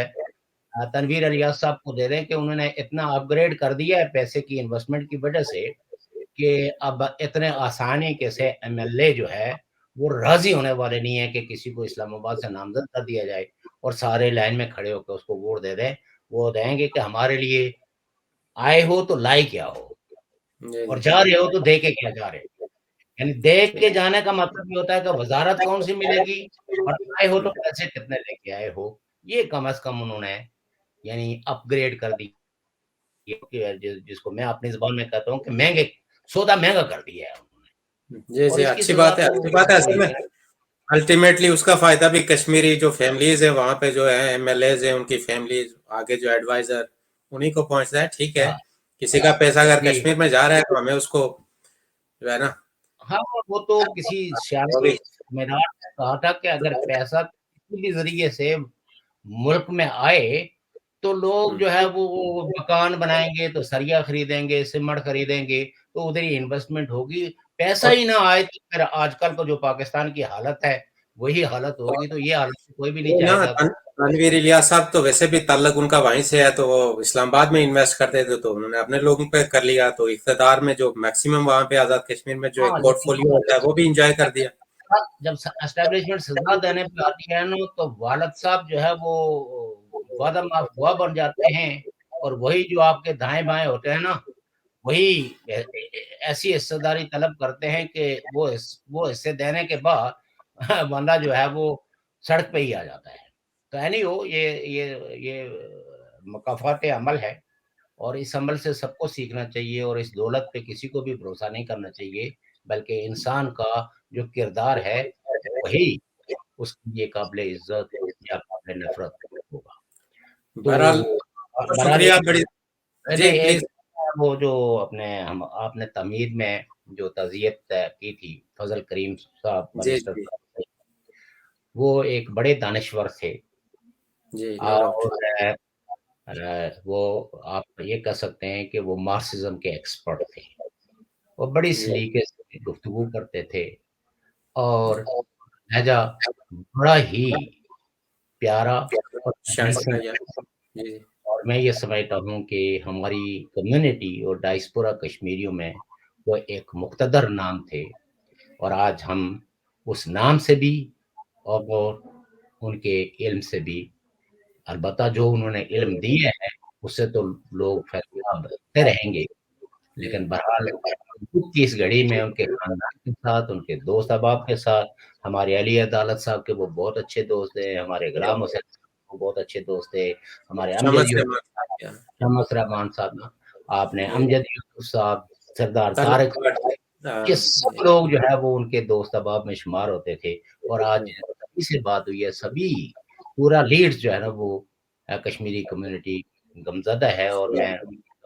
تنویر الیاس صاحب کو دے دیں کہ انہوں نے اتنا اپ گریڈ کر دیا ہے پیسے کی انویسٹمنٹ کی وجہ سے کہ اب اتنے آسانی کے سے ایم ایل اے جو ہے وہ راضی ہونے والے نہیں ہیں کہ کسی کو اسلام آباد سے نامزد کر دیا جائے اور سارے لائن میں کھڑے ہو کے اس کو ووٹ دے دیں. وہ دیں گے کہ ہمارے لیے آئے ہو تو لائے کیا ہو اور جا رہے ہو تو دے کے کیا جا رہے ہو. یعنی دیکھ کے جانے کا مطلب یہ ہوتا ہے کہ وزارت کون سی ملے گی اور آئے ہو تو پیسے کتنے لے کے آئے ہو. یہ کم از کم انہوں نے یعنی اپ گریڈ کر دی، جس کو میں اپنی زبان میں کہتا ہوں کہ مہنگے سودا مہنگا کر دیا ہے انہوں نے. جی اچھی بات ہے، اچھی بات ہے. اصل میں الٹیمیٹلی اس کا فائدہ بھی کشمیری جو فیملیز ہیں وہاں پہ جو ہے ایم ایل ایز ہیں ان کی فیملیز آگے جو ایڈوائزر انہیں کو پہنچتا ہے. ٹھیک ہے، کسی کا پیسہ اگر کشمیر میں جا رہا ہے تو ہمیں اس کو جو ہے نا، ہاں وہ تو کسی سیاسی میدان نے کہا تھا کہ اگر پیسہ کسی بھی ذریعے سے ملک میں آئے تو لوگ جو ہے وہ مکان بنائیں گے تو سریا خریدیں گے، سمٹ خریدیں گے، تو ادھر ہی انویسٹمنٹ ہوگی. پیسہ ہی نہ آئے تو پھر آج کل کو جو پاکستان کی حالت ہے وہی حالت ہوگی. تو یہ حالت کوئی بھی نہیں چاہے گا. تنویر الیاس صاحب تو ویسے بھی تعلق ان کا وہیں سے ہے، تو وہ اسلام آباد میں انویسٹ کرتے تھے تو انہوں نے اپنے لوگوں پہ کر لیا، تو اقتدار میں جو میکسیمم وہاں پہ آزاد کشمیر میں جو ایک پورٹ فولیو ہوتا ہے وہ بھی انجوائے کر دیا. جب اسٹیبلشمنٹ سزا دینے پہ آتی ہے نا تو والد صاحب جو ہے وہ وعدہ معاف ہوا بن جاتے ہیں اور وہی جو آپ کے دائیں بائیں ہوتے ہیں نا وہی ایسی حصہ داری طلب کرتے ہیں کہ وہ حصے دینے کے بعد بندہ جو ہے وہ سڑک پہ ہی آ جاتا ہے. تو اینی ہو یہ مقافات عمل ہے اور اس عمل سے سب کو سیکھنا چاہیے اور اس دولت پہ کسی کو بھی بھروسہ نہیں کرنا چاہیے، بلکہ انسان کا جو کردار ہے وہی اس کے لیے قابل عزت یا قابل نفرت ہوگا. بہرحال تو شکریہ. بڑی جی ایک پلیز. وہ جو آپ نے تمہید میں جو تعزیت کی تھی فضل کریم صاحب جی منسٹر صاحب، وہ ایک بڑے دانشور تھے جی اور وہ آپ یہ کہہ سکتے ہیں کہ وہ مارکسزم کے ایکسپرٹ تھے. وہ بڑی سلیقے سے گفتگو کرتے تھے اور لہجہ بڑا ہی پیارا اور میں یہ سمجھتا ہوں کہ ہماری کمیونٹی اور ڈائسپورا کشمیریوں میں وہ ایک مقتدر نام تھے اور آج ہم اس نام سے بھی اور ان کے علم سے بھی، البتہ جو انہوں نے علم دیا ہے اس سے تو لوگ فیصلہ رہیں گے، لیکن بہرحال کی اس گھڑی میں ان کے خاندان کے ساتھ، ان کے دوست احباب کے ساتھ، ہمارے علی عدالت صاحب کے وہ بہت اچھے دوست ہیں، ہمارے غلام حسین صاحب وہ بہت اچھے دوست ہیں، ہمارے شمس رحمان صاحب، آپ نے امجد یوسف صاحب، سردار طارق، یہ سب لوگ جو ہے وہ ان کے دوست احباب میں شمار ہوتے تھے. اور آج سبھی سے بات ہوئی ہے، سبھی پورا لیڈز جو ہے نا وہ کشمیری کمیونٹی غمزدہ ہے اور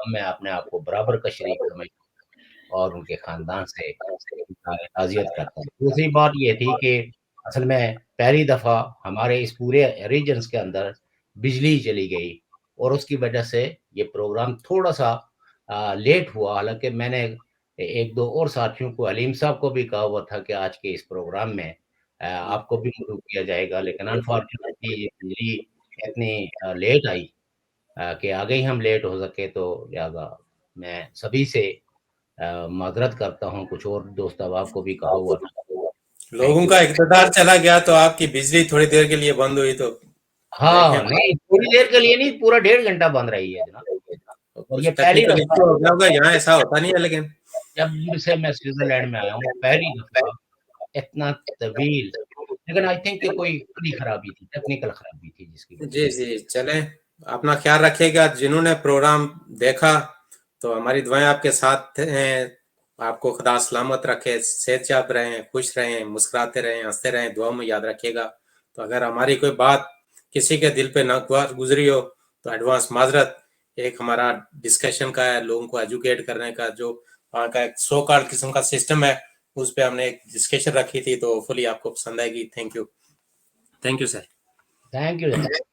میں اپنے آپ کو برابر کا شریک سمجھتا ہوں اور ان کے خاندان سے تعزیت کرتا ہوں. دوسری بات یہ تھی کہ اصل میں پہلی دفعہ ہمارے اس پورے ریجنز کے اندر بجلی چلی گئی اور اس کی وجہ سے یہ پروگرام تھوڑا سا لیٹ ہوا. حالانکہ میں نے ایک دو اور ساتھیوں کو، علیم صاحب کو بھی کہا ہوا تھا کہ آج کے اس پروگرام میں آپ کو بھی مدعو کیا جائے گا، لیکن انفارچونیٹلی یہ بجلی اتنی لیٹ آئی کہ آگے ہی ہم لیٹ ہو سکے. تو لہٰذا میں سبھی سے معذرت کرتا ہوں. کچھ اور دوست احباب کو بھی کہا ہوا تھا. لوگوں کا اقتدار چلا گیا تو آپ کی بجلی تھوڑی دیر کے لیے بند ہوئی تو हाँ, देखें नहीं थोड़ी देर के लिए नहीं, पूरा 1.5 घंटा बंद रही है जनाब। और कुछ ये पहली टेक्निकल दफ़ा इश्यू हो गया होगा, यहाँ ऐसा होता नहीं है लेकिन। जब से मैं स्विट्ज़रलैंड में आया हूँ, पहली दफ़ा इतना तवील, लेकिन आई थिंक कि कोई बड़ी खराबी थी, टेक्निकल खराबी थी जिसकी वजह जी, से। जी, चलें, अपना ख्याल रखिएगा। जिन्होंने प्रोग्राम देखा, तो हमारी दुआएँ आपके साथ हैं। आपको खुदा सलामत रखे, सेहतयाब रहें, खुश रहें, मुस्कुराते रहें, हँसते रहें, दुआ में याद रखिएगा। तो अगर हमारी कोई बात किसी के दिल पे गुज़री हो, तो एडवांस माज़रत। एक हमारा डिस्कशन का है, लोगों को एजुकेट करने का, जो वहाँ का एक सो कॉल्ड किस्म का सिस्टम है, उस पे हमने एक डिस्कशन रखी थी, तो होपफुली आपको पसंद आएगी। Thank you. Thank you sir. Thank you जनाब।